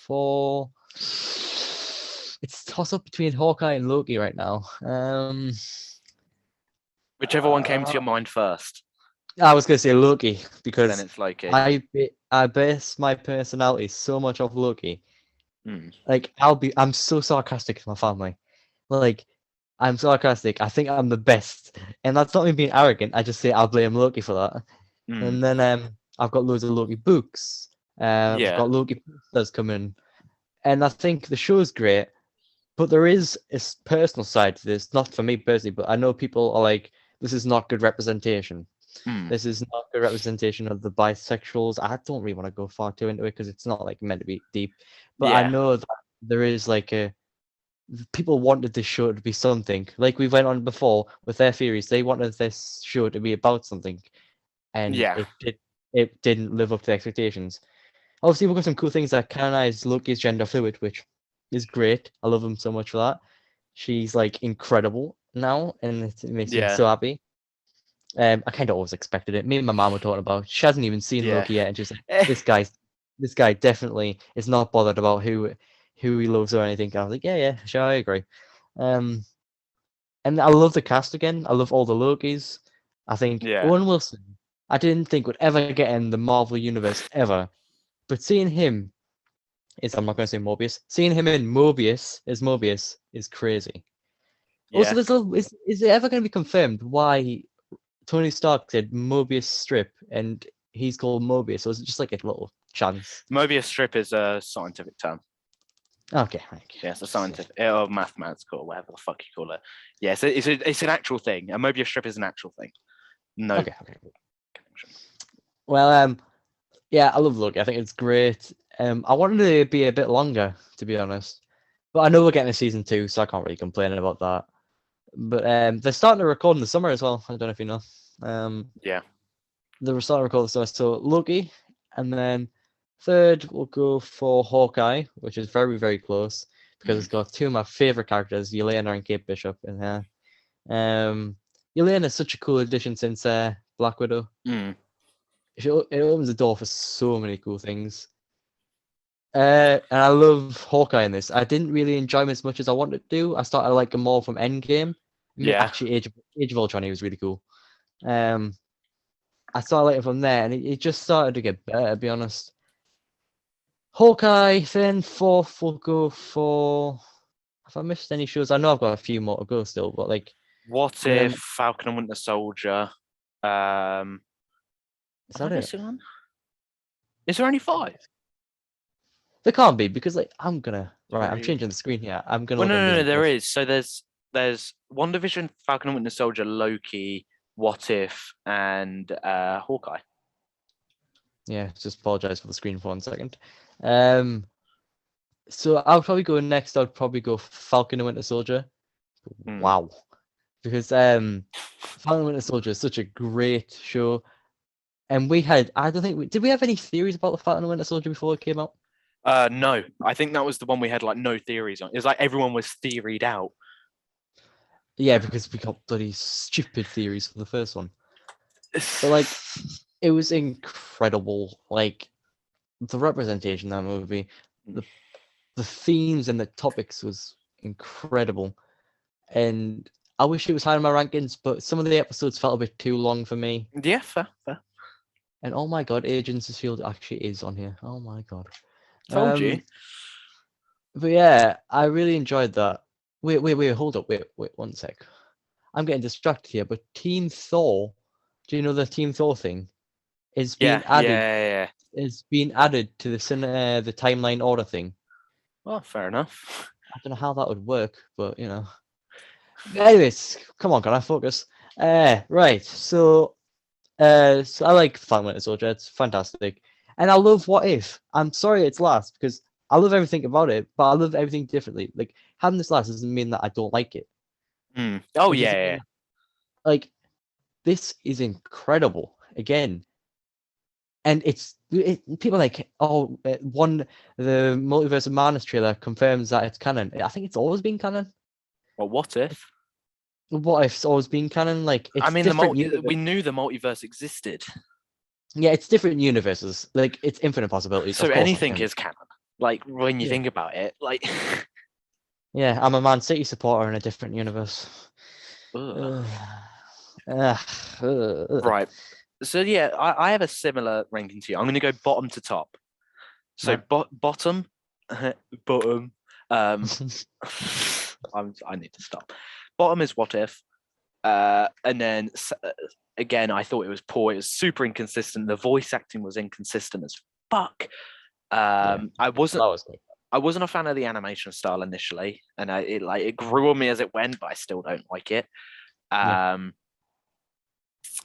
for. It's toss up between Hawkeye and Loki right now. Whichever one came to your mind first. I was gonna say Loki because then it's Loki. I base my personality so much off Loki. Like I'm so sarcastic to my family. Like I'm sarcastic. I think I'm the best, and that's not me being arrogant. I just say I'll blame Loki for that. And then I've got loads of Loki books. I've got Loki posters coming, and I think the show's great. But there is a personal side to this, not for me personally, but I know people are like, this is not good representation. This is not good representation of the bisexuals. I don't really want to go far too into it because it's not like meant to be deep. But I know that there is like people wanted this show to be something. Like we went on before with their theories, they wanted this show to be about something, and Yeah. it didn't live up to expectations. Obviously, we've got some cool things that canonize Loki's gender fluid, which is great. I love him so much for that. She's like incredible now, and it makes me Yeah. so happy. I kind of always expected it. Me and my mom were talking about. She hasn't even seen Yeah. Loki yet, and she's like, this guy definitely is not bothered about who he loves or anything." And I was like, yeah, sure, I agree. And I love the cast again. I love all the Lokis. I think Yeah. Owen Wilson, I didn't think would ever get in the Marvel universe ever, but seeing him I'm not going to say Morbius. Seeing him in Mobius as Mobius is crazy. Also, Yeah. is it ever going to be confirmed why Tony Stark said Mobius strip and he's called Mobius, or is it just like a little chance? Mobius strip is a scientific term. Okay. Yeah, it's a scientific or mathematical, whatever the fuck you call it. Yeah, so it's an actual thing. A Mobius strip is an actual thing. No. Okay. Well, yeah, I love Loki. I think it's great. I wanted it to be a bit longer, to be honest, but I know we're getting a season 2, so I can't really complain about that. But they're starting to record in the summer as well. I don't know if you know. Yeah. They're starting to record the summer. So Loki, and then third we'll go for Hawkeye, which is very, very close because it's got two of my favorite characters, Yelena and Kate Bishop, in here. Yelena is such a cool addition since Black Widow. Mm. It opens the door for so many cool things. And I love Hawkeye in this. I didn't really enjoy him as much as I wanted to do. I started liking him more from Endgame. Yeah. Actually, Age of Ultron, he was really cool. I started liking from there, and it just started to get better, to be honest. Hawkeye, then fourth will go for. Have I missed any shows? I know I've got a few more to go still, but like. What if Falcon and Winter Soldier? Is that it? Is there only 5? There can't be because like I'm changing the screen here. I'm gonna. Well, no, there is. So there's WandaVision, Falcon and Winter Soldier, Loki, What If, and Hawkeye. Yeah, just apologize for the screen for 1 second. So I'll probably go next. I'd probably go Falcon and Winter Soldier. Wow, because Falcon and Winter Soldier is such a great show, and I don't think did we have any theories about the Falcon and Winter Soldier before it came out? No, I think that was the one we had like no theories on. It was like everyone was theoried out. Yeah, because we got bloody stupid theories for the first one. But like, it was incredible. Like, the representation in that movie, the themes and the topics was incredible. And I wish it was higher in my rankings, but some of the episodes felt a bit too long for me. Yeah, fair. And oh my god, Agents of S.H.I.E.L.D. actually is on here. Oh my god. Told you. But yeah, I really enjoyed that. Wait, hold up. Wait, 1 sec. I'm getting distracted here, but Team Thor, do you know the Team Thor thing? Is being added. Yeah. Is being added to the timeline order thing. Well, fair enough. I don't know how that would work, but you know. Anyways, come on, can I focus? Right. So I like Falcon Winter Soldier. It's fantastic, and I love What If. I'm sorry it's last because I love everything about it, but I love everything differently. Like having this last doesn't mean that I don't like it. Oh yeah. Like this is incredible again. And people like, the Multiverse of Madness trailer confirms that it's canon. I think it's always been canon. Well, what if? What if it's always been canon? Like, it's we knew the multiverse existed. Yeah, it's different universes. Like, it's infinite possibilities. So anything is canon. Like, when you think about it, like. Yeah, I'm a Man City supporter in a different universe. Right. So yeah, I have a similar ranking to you. I'm going to go bottom to top. So bottom. I need to stop. Bottom is What If, and then again, I thought it was poor. It was super inconsistent. The voice acting was inconsistent as fuck. I wasn't a fan of the animation style initially, and it grew on me as it went, but I still don't like it.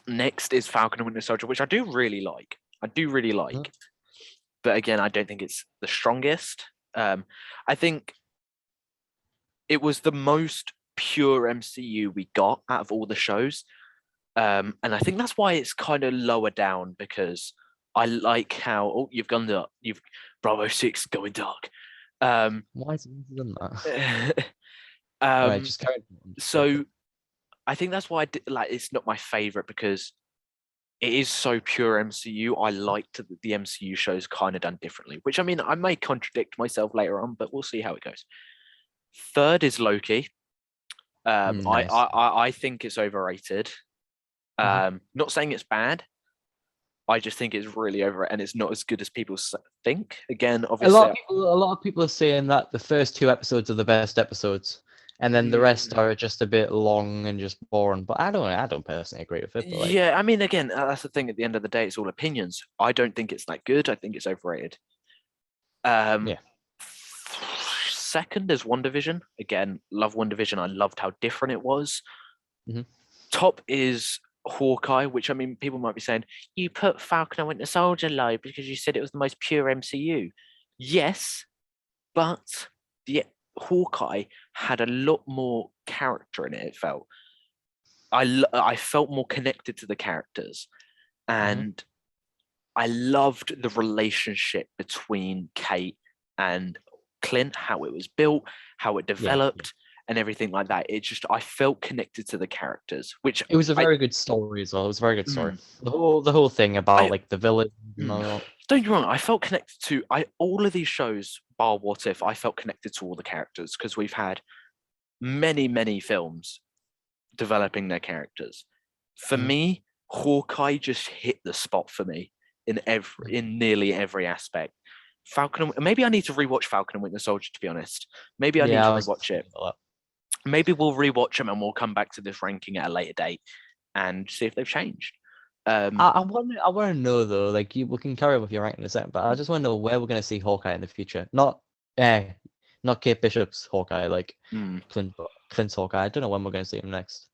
Next is Falcon and Winter Soldier, which I do really like. But again, I don't think it's the strongest. I think it was the most pure MCU we got out of all the shows. And I think that's why it's kind of lower down, because I like how you've gone dark. You've Bravo 6 going dark. Why is it done that? um, Just carry on. so I think that's why like it's not my favorite, because it is so pure MCU. I liked the MCU shows kind of done differently, which I mean I may contradict myself later on, but we'll see how it goes. Third is Loki. Nice. I think it's overrated. Not saying it's bad. I just think it's really overrated, and it's not as good as people think. Again, obviously, a lot of people are saying that the first 2 episodes are the best episodes, and then the rest are just a bit long and just boring. But I don't personally agree with it. But like, yeah, I mean, again, that's the thing. At the end of the day, it's all opinions. I don't think it's that good. I think it's overrated. Yeah. Second is WandaVision. Again, love WandaVision. I loved how different it was. Mhm. Top is Hawkeye, which I mean, people might be saying, you put Falcon and Winter Soldier low because you said it was the most pure MCU. Yes, but the Hawkeye had a lot more character in it. It felt I felt more connected to the characters, and I loved the relationship between Kate and Clint, how it was built, how it developed, and everything like that. It just I felt connected to the characters, which it was a very good story as well. It was a very good story. The whole thing about like the village and all that. Don't get me wrong, I felt connected to all of these shows, bar What If, I felt connected to all the characters, because we've had many films developing their characters. For me, Hawkeye just hit the spot for me in nearly every aspect. Falcon, maybe I need to rewatch Falcon and Winter Soldier, to be honest. Maybe I need to rewatch it. Maybe we'll rewatch them and we'll come back to this ranking at a later date and see if they've changed. I want to know though, like we can carry on with your ranking in a second, but I just want to know where we're going to see Hawkeye in the future. Not Kate Bishop's Hawkeye, like Clint's Hawkeye. I don't know when we're going to see him next.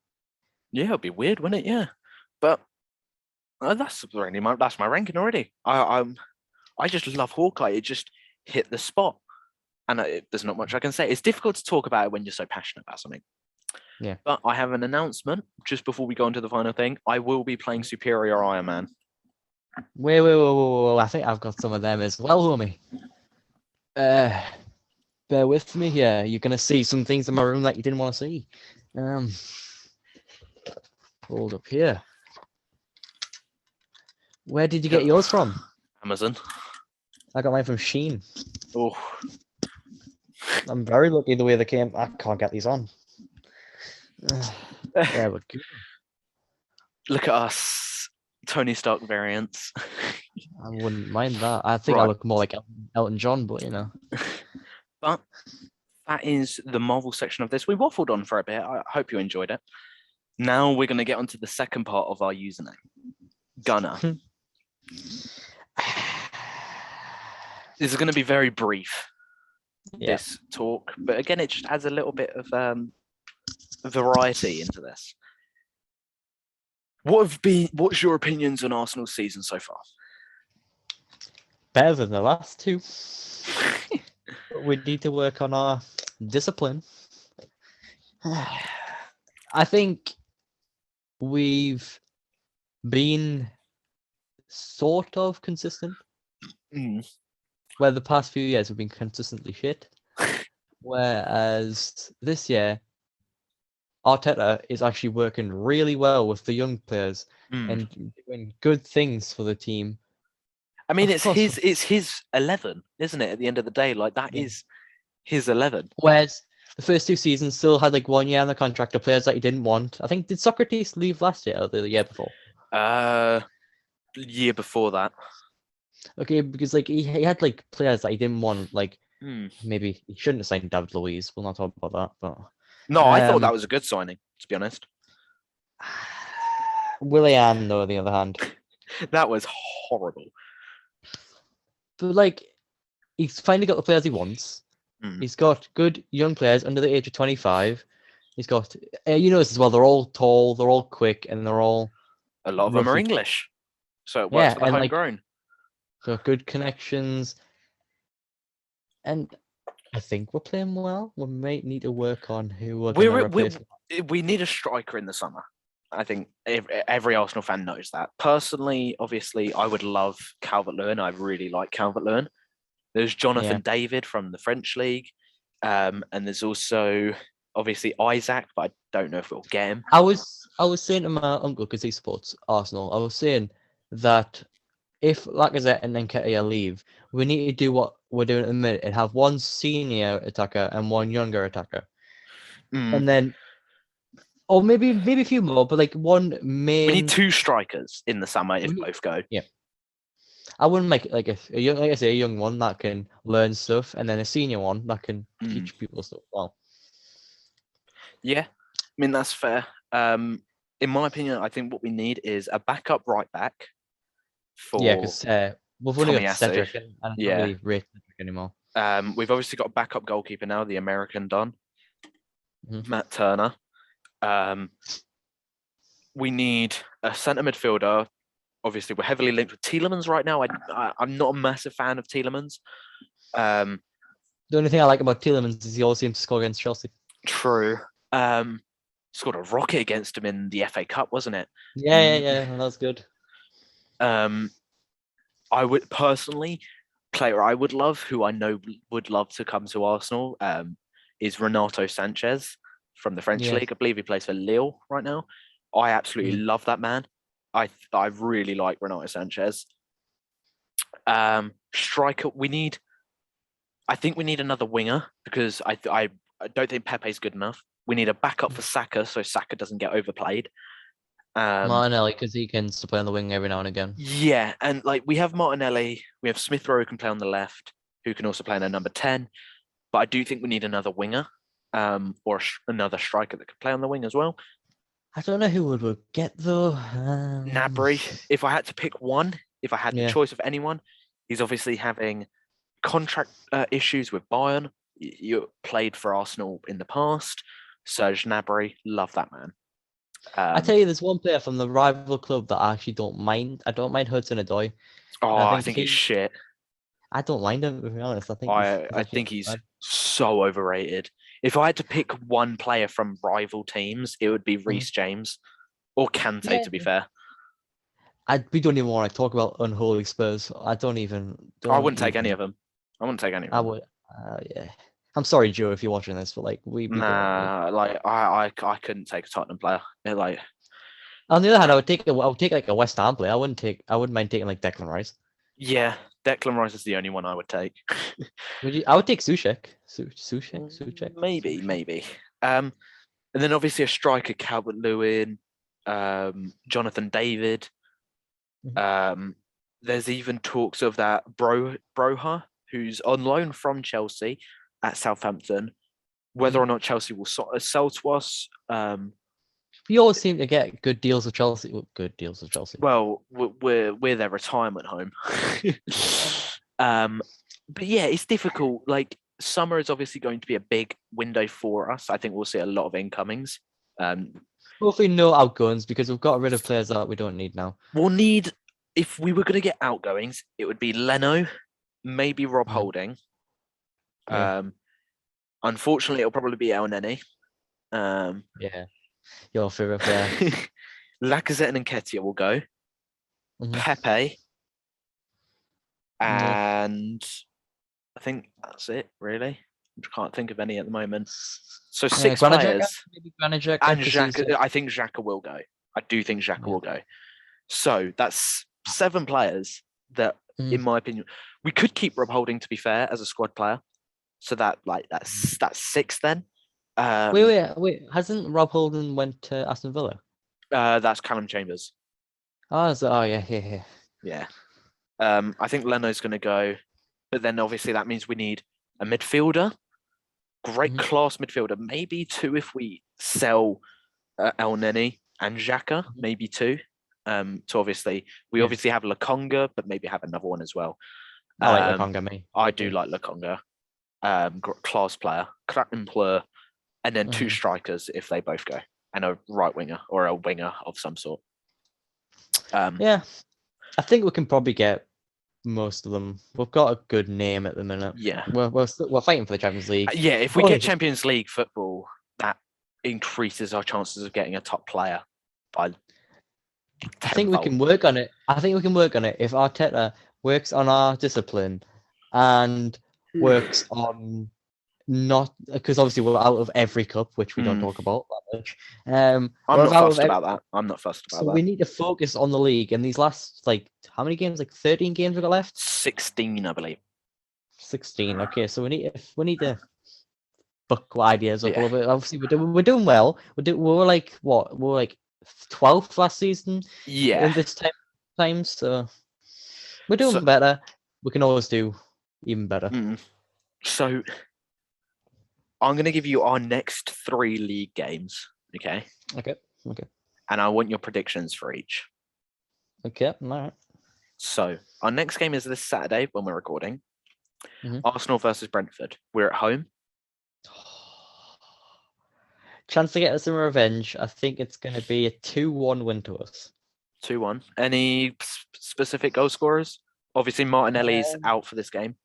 Yeah, it'd be weird, wouldn't it? Yeah, but that's my ranking already. I just love Hawkeye. It just hit the spot, and there's not much I can say. It's difficult to talk about it when you're so passionate about something. Yeah. But I have an announcement just before we go on to the final thing. I will be playing Superior Iron Man. Wait. I think I've got some of them as well, homie. Bear with me here. You're gonna see some things in my room that you didn't want to see. Hold up here. Where did you get yours from? Amazon. I got mine from Shein. Oh. I'm very lucky the way they came. I can't get these on. There we go. Look at us, Tony Stark variants. I wouldn't mind that. I think I look more like Elton John, but you know. But that is the Marvel section of this. We waffled on for a bit. I hope you enjoyed it. Now we're going to get onto the second part of our username. Gunner. This is going to be very brief, this talk. But again, it just adds a little bit of variety into this. What's your opinions on Arsenal's season so far? Better than the last 2. We need to work on our discipline. I think we've been sort of consistent. Where the past few years we've been consistently shit. Whereas this year, Arteta is actually working really well with the young players and doing good things for the team. I mean, it's his 11, isn't it? At the end of the day, like that is his 11. Whereas the first 2 seasons still had like 1 year on the contract of players that he didn't want. I think, did Socrates leave last year or the year before? Year before that. Okay, because like he had like players that he didn't want. Like maybe he shouldn't have signed David Luiz. We'll not talk about that. But no, I thought that was a good signing. To be honest, Willian, though, on the other hand, that was horrible. But like, he's finally got the players he wants. He's got good young players under the age of 25. He's got, you know this as well. They're all tall, they're all quick, and they're all. A lot of them are English, so it works for the homegrown. So good connections, and I think we're playing well. We might need to work on who we're going to We're, replace. we need a striker in the summer. I think every Arsenal fan knows that. Personally, obviously, I would love Calvert-Lewin. I really like Calvert-Lewin. There's Jonathan David from the French league, and there's also obviously Isaac, but I don't know if we'll get him. I was saying to my uncle, because he supports Arsenal, I was saying that if Lacazette and Nketiah leave, we need to do what we're doing at the minute and have one senior attacker and one younger attacker, and then, or maybe a few more, but like one main. We need 2 strikers in the summer if both go. Yeah, I wouldn't make like a young, like I say, a young one that can learn stuff, and then a senior one that can teach people stuff. Well, yeah, I mean that's fair. In my opinion, I think what we need is a backup right back. Because we've only got Cedric, and I don't really rate Cedric anymore. We've obviously got a backup goalkeeper now, the American Don, Matt Turner. We need a centre midfielder. Obviously, we're heavily linked with Tielemans right now. I'm not a massive fan of Tielemans. The only thing I like about Tielemans is he always seems to score against Chelsea. True. Scored a rocket against him in the FA Cup, wasn't it? Yeah, that was good. I would personally, player I would love, who I know would love to come to Arsenal, is Renato Sanchez from the French league. I believe he plays for Lille right now. I absolutely love that man. I really like Renato Sanchez. Striker, I think we need another winger, because I don't think Pepe's good enough. We need a backup for Saka, so Saka doesn't get overplayed. Martinelli, because he can still play on the wing every now and again. Yeah, and like we have Martinelli, we have Smith Rowe who can play on the left, who can also play in a number 10. But I do think we need another winger, or another striker that could play on the wing as well. I don't know who would get though. Gnabry. If I had to pick one, if I had the choice of anyone, he's obviously having contract issues with Bayern. You played for Arsenal in the past. Serge Gnabry, love that man. I tell you, there's one player from the rival club that I actually don't mind. I don't mind Hudson-Odoi. Oh, I think he's shit. I don't mind him, to be honest. I think he's so overrated. If I had to pick one player from rival teams, it would be Reece James or Kante, to be fair. We don't even want to talk about unholy Spurs. I wouldn't take any of them. I wouldn't take any of them. I would. Yeah. I'm sorry, Joe, if you're watching this, but like I couldn't take a Tottenham player. Like, on the other hand, I would take like a West Ham player. I wouldn't mind taking like Declan Rice. Yeah, Declan Rice is the only one I would take. Would you? I would take Souček. Souček. Maybe. And then obviously a striker, Calvert-Lewin, Jonathan David. There's even talks of that Broha, who's on loan from Chelsea at Southampton. Whether or not Chelsea will sell to us. We always seem to get good deals with Chelsea. Well, we're their retirement home. But yeah, it's difficult. Like, summer is obviously going to be a big window for us. I think we'll see a lot of incomings. Hopefully no outgoings, because we've got rid of players that we don't need now. If we were going to get outgoings, it would be Leno, maybe Rob Holding. Unfortunately, it'll probably be El Neni. Your favorite player. Lacazette and Nketiah will go. Pepe. And I think that's it, really. I can't think of any at the moment. So 6 players. And Xhaka, I think Xhaka will go. I do think Xhaka will go. So that's 7 players that, in my opinion, we could keep Rob Holding, to be fair, as a squad player. So that's 6 then. Wait. Hasn't Rob Holding went to Aston Villa? That's Callum Chambers. Yeah. I think Leno's going to go, but then obviously that means we need a midfielder, great class midfielder, maybe 2 if we sell El Neni and Xhaka, maybe 2. So obviously we obviously have Lokonga, but maybe have another one as well. I like Lokonga, I do like Lokonga. Class player, Krappenpleur, and then 2 strikers if they both go, and a right winger or a winger of some sort. I think we can probably get most of them. We've got a good name at the minute. Yeah. We're fighting for the Champions League. Yeah, if we Oh, get Champions League football, that increases our chances of getting a top player by I think we can tenfold. work on it. I think we can work on it if Arteta works on our discipline and works on not because obviously we're out of every cup, which we don't talk about that much. I'm we're not out fussed of about that. I'm not fussed so about we that. need to focus on the league. And these last how many games? Like 13 games we got left. 16, I believe. 16. Okay, so we need to buck ideas up a Yeah. little bit. Obviously, we're doing well. We're like what? We're like 12th last season Yeah. in this times. So we're doing So- better. We can always do even better. So I'm going to give you our next 3 league games. Okay. Okay. And I want your predictions for each. Okay. All right. So our next game is this Saturday when we're recording. Mhm. Arsenal versus Brentford. We're at home. Chance to get us some revenge. I think it's going to be a 2-1 win to us. 2-1. Any specific goal scorers? Obviously, Martinelli's out for this game.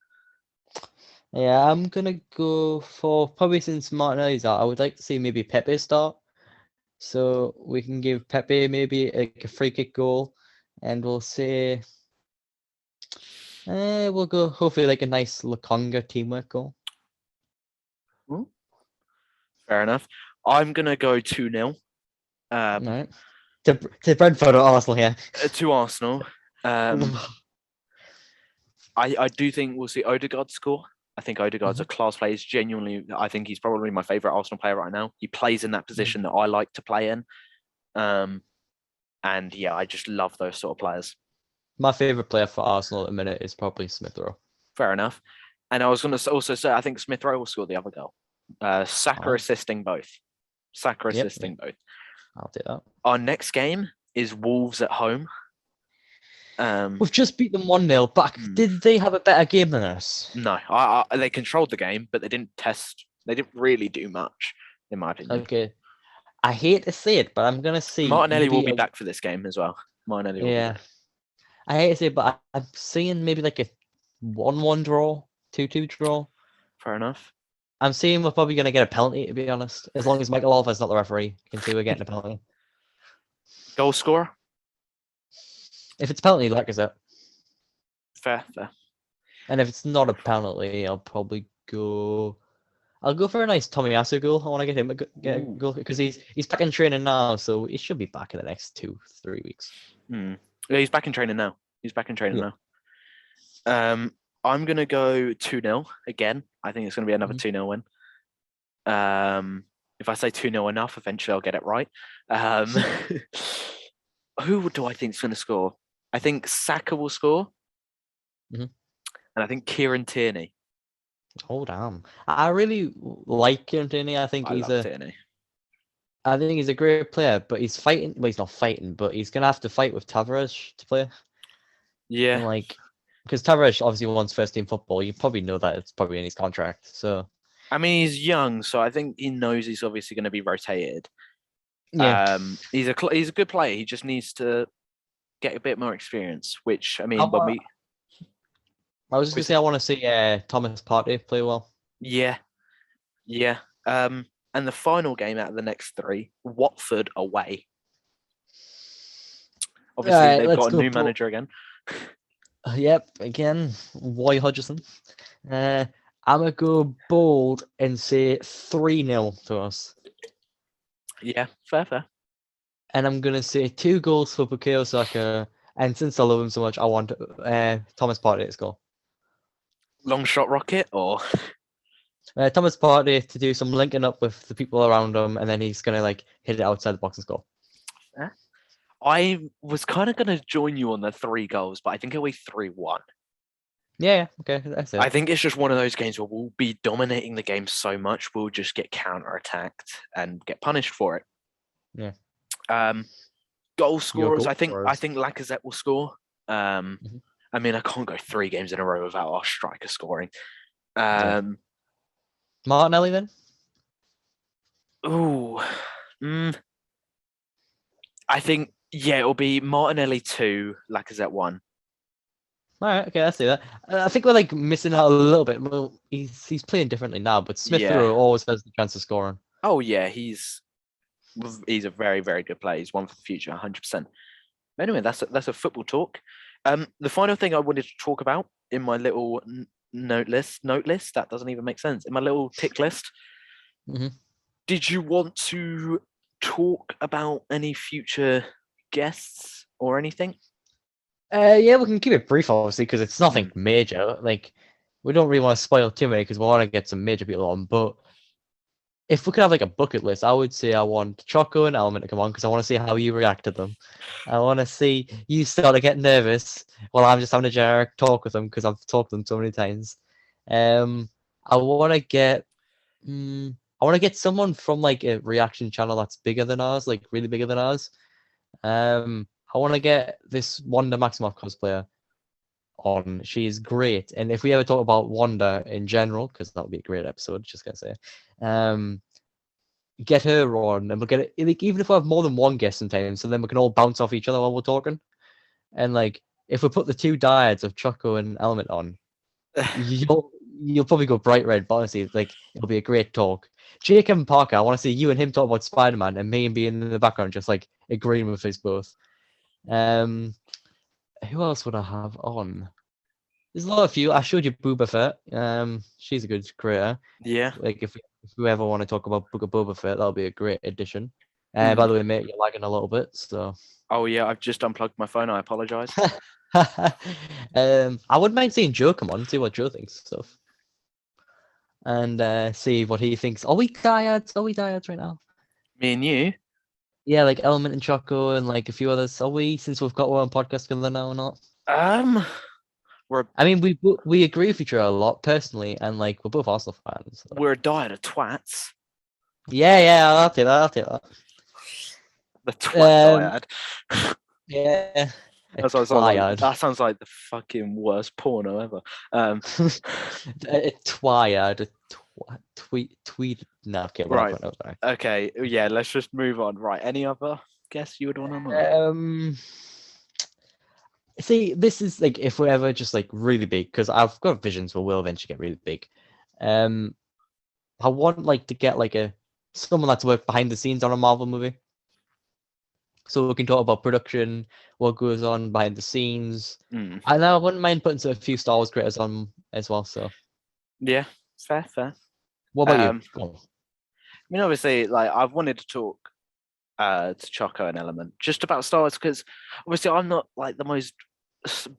Yeah, I'm going to go for, probably since Martinelli's out, I would like to see maybe Pepe start. So we can give Pepe maybe a free kick goal. And we'll say, we'll go hopefully like a nice Lokonga teamwork goal. Fair enough. I'm going to go 2-0. Right. To Brentford or Arsenal here. To Arsenal. I do think we'll see Odegaard score. I think Odegaard's a class player. He's genuinely, I think he's probably my favourite Arsenal player right now. He plays in that position that I like to play in. And yeah, I just love those sort of players. My favourite player for Arsenal at the minute is probably Smith Rowe. Fair enough. And I was going to also say, I think Smith Rowe will score the other goal. Saka assisting both. Both. I'll do that. Our next game is Wolves at home. We've just beat them 1-0 back. Did they have a better game than us? No, they controlled the game, but they didn't test. They didn't really do much, in my opinion. Okay. I hate to say it, but I'm going to see Martinelli will be back for this game as well. Martinelli will be back. I hate to say it, but I'm seeing maybe like a 1-1 draw, 2-2 draw. Fair enough. I'm seeing we're probably going to get a penalty, to be honest. As long as Michael Oliver's not the referee, you can see we're getting a penalty. Goal scorer? If it's penalty, Lacazette. Fair. And if it's not a penalty, I'll probably go. I'll go for a nice Tomiyasu goal. I want to get him a goal because he's back in training now, so he should be back in the next 2-3 weeks. Yeah, he's back in training now. I'm gonna go 2-0 again. I think it's gonna be another 2-0 win. If I say 2-0 enough, eventually I'll get it right. Who do I think is gonna score? I think Saka will score, and I think Kieran Tierney. Oh damn! I really like Kieran Tierney. I think Tierney. I think he's a great player, but he's fighting. Well, he's not fighting, but he's gonna have to fight with Tavares to play. Yeah. And because Tavares obviously wants first team football. You probably know that it's probably in his contract. So. I mean, he's young, so I think he knows he's obviously going to be rotated. Yeah. He's a good player. He just needs to get a bit more experience. Which I mean, I was just gonna say I want to see Thomas Partey play well. Yeah. And the final game out of the next 3, Watford away. Obviously, they've got a new manager again. Yep, again, Roy Hodgson. I'm gonna go bold and say 3-0 to us. Yeah, fair. And I'm gonna say 2 goals for Bukayo Saka. And since I love him so much, I want Thomas Partey to score. Long shot rocket or Thomas Partey to do some linking up with the people around him, and then he's gonna hit it outside the box and score. I was kind of gonna join you on the 3 goals, but I think it'll be 3-1. Yeah, okay, that's it. I think it's just one of those games where we'll be dominating the game so much we'll just get counter-attacked and get punished for it. Yeah. Goal scorers, I think Lacazette will score. I mean, I can't go 3 games in a row without our striker scoring. Martinelli then? I think it'll be Martinelli 2, Lacazette 1. All right, okay, I see that. I think we're like missing out a little bit. Well, he's playing differently now, but Smith Yeah. Rowe always has the chance of scoring. Oh yeah, he's a very, very good player. He's one for the future, 100%. Anyway, that's a football talk. The final thing I wanted to talk about in my little note list that doesn't even make sense. In my little tick list, did you want to talk about any future guests or anything? Yeah, we can keep it brief, obviously, because it's nothing major. Like, we don't really want to spoil too many because we want to get some major people on. But if we could have like a bucket list, I would say I want Choco and Element to come on because I want to see how you react to them. I want to see you start to get nervous while I'm just having a generic talk with them because I've talked to them so many times. I want to get, I want to get someone from like a reaction channel that's bigger than ours, like really bigger than ours. I want to get this Wanda Maximoff cosplayer on. She's great, and if we ever talk about Wanda in general, because that would be a great episode, just gonna say, get her on, and we'll get it. Like, even if we have more than one guest sometimes, so then we can all bounce off each other while we're talking. And like, if we put the two dyads of Choco and Element on, you'll probably go bright red. But honestly, like, it'll be a great talk. Jacob and Parker, I want to see you and him talk about Spider-Man, and me and being in the background, just like agreeing with us both. Who else would I have on? There's a lot of you. I showed you Boba Fett. She's a good creator. Yeah. Like if we ever want to talk about Book of Boba Fett, that'll be a great addition. By the way, mate, you're lagging a little bit, so. Oh yeah, I've just unplugged my phone. I apologize. I wouldn't mind seeing Joe come on and see what Joe thinks of stuff. And see what he thinks. Are we diehards? Are we diehards right now? Me and you? Yeah, like Element and Choco and like a few others. Are we, since we've got one podcast together now or not? I mean, we agree with each other a lot personally, and like we're both Arsenal fans. So. We're a diet of twats. Yeah, I'll take that. The twat diet. Yeah. That sounds like the fucking worst porno ever. A twiad, tweet. No, okay, right. Okay, yeah. Let's just move on. Right. Any other guess you would want to know? See, this is like if we're ever just like really big, because I've got visions where we'll eventually get really big. I want like to get like someone that's worked behind the scenes on a Marvel movie. So we can talk about production, what goes on behind the scenes. And I wouldn't mind putting a few Star Wars creators on as well. So yeah, fair. What about you? I mean, obviously, like I've wanted to talk to Choco and Element just about Star Wars because obviously I'm not like the most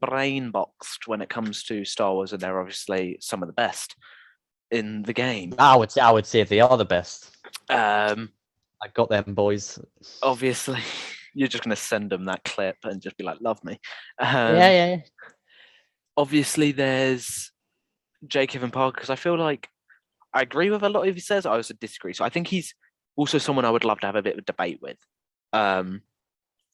brain boxed when it comes to Star Wars, and they're obviously some of the best in the game. I would say they are the best. I got them, boys. Obviously, you're just gonna send them that clip and just be like, "Love me." Yeah. Obviously, there's Jacob and Parker because I feel like I agree with a lot of he says. I also disagree. So I think he's also someone I would love to have a bit of a debate with. And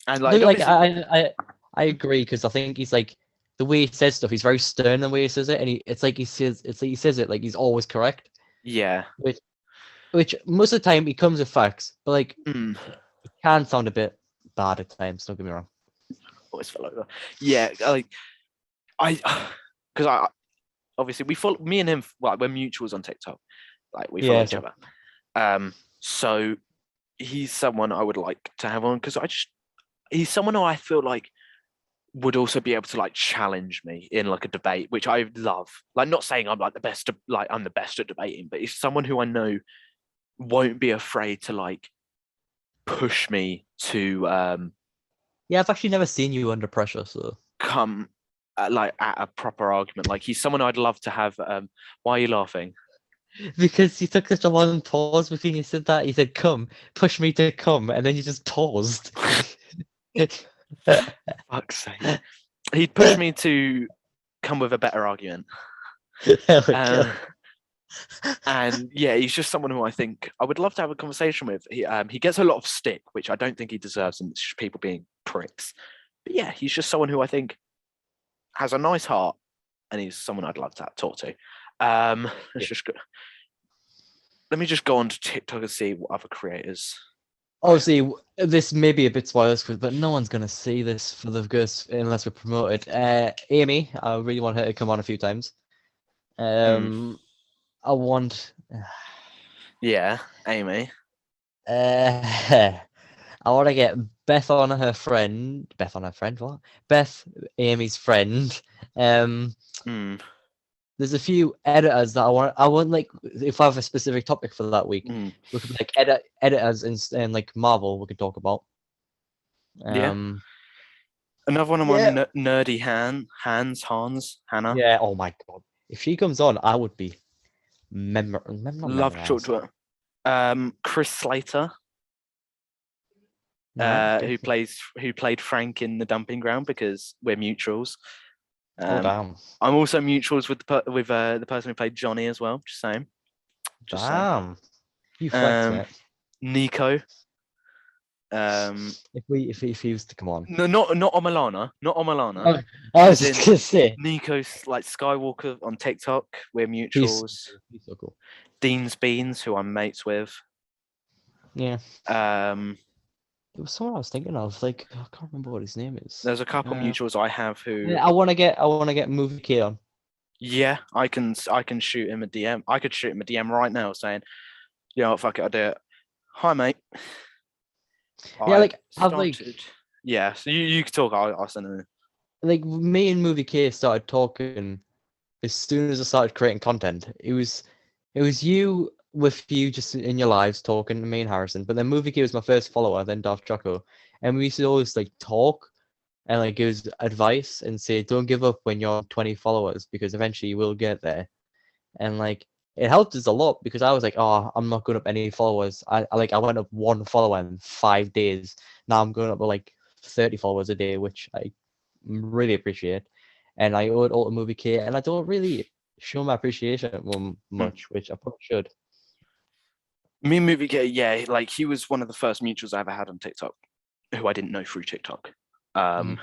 like, I agree because I think he's like the way he says stuff. He's very stern the way he says it, and he says it like he's always correct. Yeah. Which most of the time he comes with facts, but like it can sound a bit bad at times. Don't get me wrong. Always fell over. Yeah, like because I obviously we follow me and him. Like we're mutuals on TikTok. Like we follow each other. So he's someone I would like to have on because he's someone who I feel like would also be able to like challenge me in like a debate, which I love. Like not saying I'm like the best, I'm the best at debating, but he's someone who I know won't be afraid to like push me to. Yeah, I've actually never seen you under pressure, so come at a proper argument. Like he's someone I'd love to have. Why are you laughing? Because you took such a long pause between you said that. You said come, push me to come, and then you just paused. Fuck's sake. He'd push me to come with a better argument. And yeah, he's just someone who I think I would love to have a conversation with. He gets a lot of stick, which I don't think he deserves, and it's just people being pricks. But yeah, he's just someone who I think has a nice heart, and he's someone I'd love to talk to. Let me just go on to TikTok and see what other creators Obviously, this may be a bit spoilers, but no one's gonna see this for the Ghost unless we promote it. Amy, I really want her to come on a few times. I want. Yeah, Amy. I want to get Beth on her friend. Beth on her friend. What? Beth, Amy's friend. Mm, There's a few editors that I want. I want like if I have a specific topic for that week, mm. we could like editors and like Marvel. We could talk about. Yeah. Um. Another one of my Yeah. nerdy Hans, Hannah. Yeah. Oh my god. If she comes on, I would be not Love to talk memorized. to her. Chris Slater, No. who played Frank in The Dumping Ground because we're mutuals. Oh damn. I'm also mutuals with the person who played Johnny as well. Just saying. Just saying. Damn. You flex, mate. Nico. If he was to come on. No, not Omalana. Not Omalana. Oh, I was As just in gonna say. Nico's like Skywalker on TikTok. We're He's mutuals. so cool. Dean's Beans, who I'm mates with. Yeah. Um, There was someone I was thinking of. Like I can't remember what his name is. there's a couple mutuals I have who. Yeah, I want to get Movie Kid on. Yeah, I can shoot him a DM. I could shoot him a DM right now saying, you know what, fuck it, I'll do it. Hi, mate. Yeah, like I've like yeah. So you can talk. I'll send him. like me and Movie K started talking as soon as I started creating content. It was you with you just in your lives talking to me and Harrison, but then Movie K was my first follower, then Darth Choco, and we used to always like talk and like give advice and say don't give up when you're 20 followers because eventually you will get there. And like it helped us a lot because I was like, oh, I'm not going up any followers. I went up 1 follower in 5 days. Now I'm going up with like 30 followers a day, which I really appreciate. And I owe it all to Movie K, and I don't really show my appreciation much, which I probably should. Me and Movie K, yeah, like he was one of the first mutuals I ever had on TikTok, who I didn't know through TikTok. And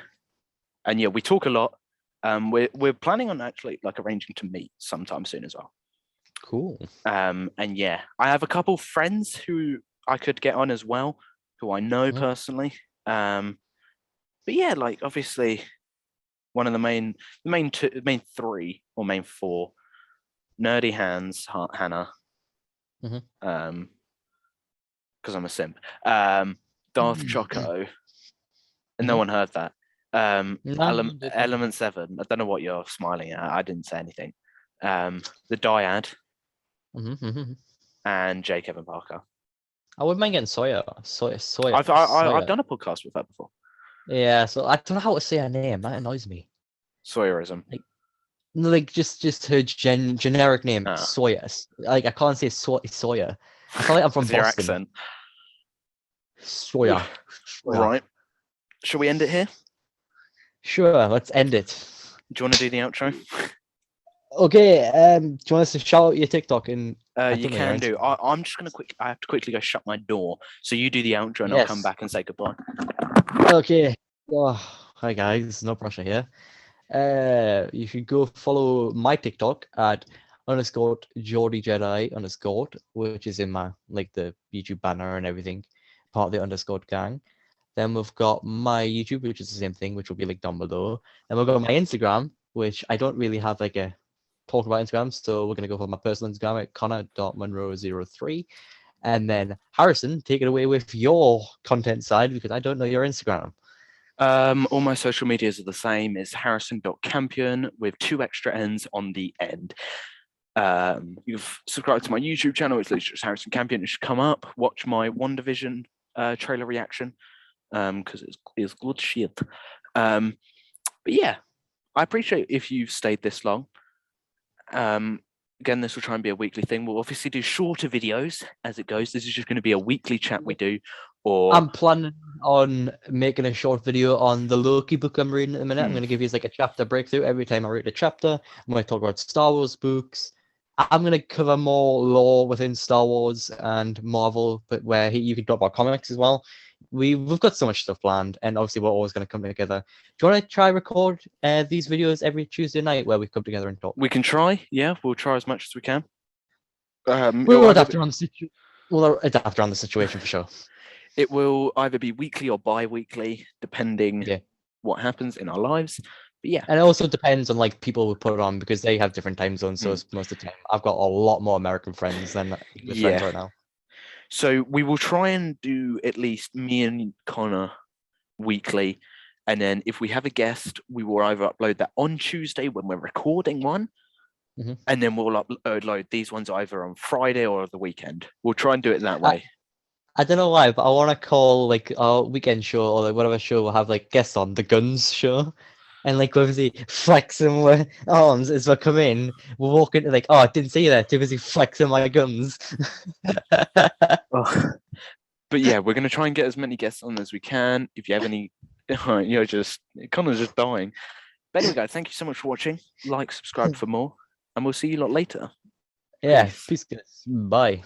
yeah, we talk a lot. We're planning on actually like arranging to meet sometime soon as well. Cool. And yeah, I have a couple friends who I could get on as well, who I know personally. But yeah, like obviously, one of the main three or main four, Nerdy Hands, Hannah, because I'm a simp. Darth Choco, and no one heard that. Element 7. I don't know what you're smiling at. I didn't say anything. The Dyad. And J. Kevin Parker. I wouldn't mind getting Sawyer. I've done a podcast with her before. Yeah, so I don't know how to say her name. That annoys me. Sawyerism. Like just her generic name, Sawyer. Like I can't say Sawyer. I feel like I'm from Boston. Your accent. Sawyer. Right. Shall we end it here? Sure. Let's end it. Do you want to do the outro? Okay. Do you want us to shout out your TikTok and? You can do. I'm just gonna I have to quickly go shut my door. So you do the outro and I'll come back and say goodbye. Okay. Oh, hi guys. No pressure here. You should go follow my TikTok at _Geordie_Jedi_, which is in my like the YouTube banner and everything, part of the _ gang. Then we've got my YouTube, which is the same thing, which will be like down below. Then we've got my Instagram, which I don't really have like a talk about Instagram, so we're gonna go for my personal Instagram at Connor.Monroe03. And then Harrison, take it away with your content side because I don't know your Instagram. All my social medias are the same. It's harrison.campion with 2 extra N's on the end. You've subscribed to my YouTube channel. It's literally just Harrison Campion. It should come up. Watch my WandaVision trailer reaction because it's good shit. But yeah, I appreciate if you've stayed this long. Again, this will try and be a weekly thing. We'll obviously do shorter videos as it goes. This is just going to be a weekly chat we do. Or I'm planning on making a short video on the Loki book I'm reading in a minute. I'm going to give you like a chapter breakthrough every time I read a chapter. I'm going to talk about Star Wars books. I'm going to cover more lore within Star Wars and Marvel, but where you can talk about comics as well. We've got so much stuff planned, and obviously we're always going to come together. Do you want to try record these videos every Tuesday night where we come together and talk? We can try. Yeah, we'll try as much as we can. We'll adapt around the situation for sure. It will either be weekly or bi-weekly, depending Yeah. what happens in our lives. But yeah, And it also depends on like people we put it on because they have different time zones. So most of the time, I've got a lot more American friends than English friends yeah. right now. So we will try and do at least me and Connor weekly. And then if we have a guest, we will either upload that on Tuesday when we're recording one, and then we'll upload these ones either on Friday or the weekend. We'll try and do it that way. I don't know why, but I want to call like our weekend show or like whatever show we'll have like guests on, the Guns show. And like we're busy flexing my arms as we come in. We're walking like, oh, I didn't see you there. Too busy flexing my guns. Oh. But yeah, we're going to try and get as many guests on as we can. If you have any, just Connor's just dying. But anyway, guys, thank you so much for watching. Like, subscribe for more, and we'll see you lot later. Yeah, Peace. peace, guys. Bye.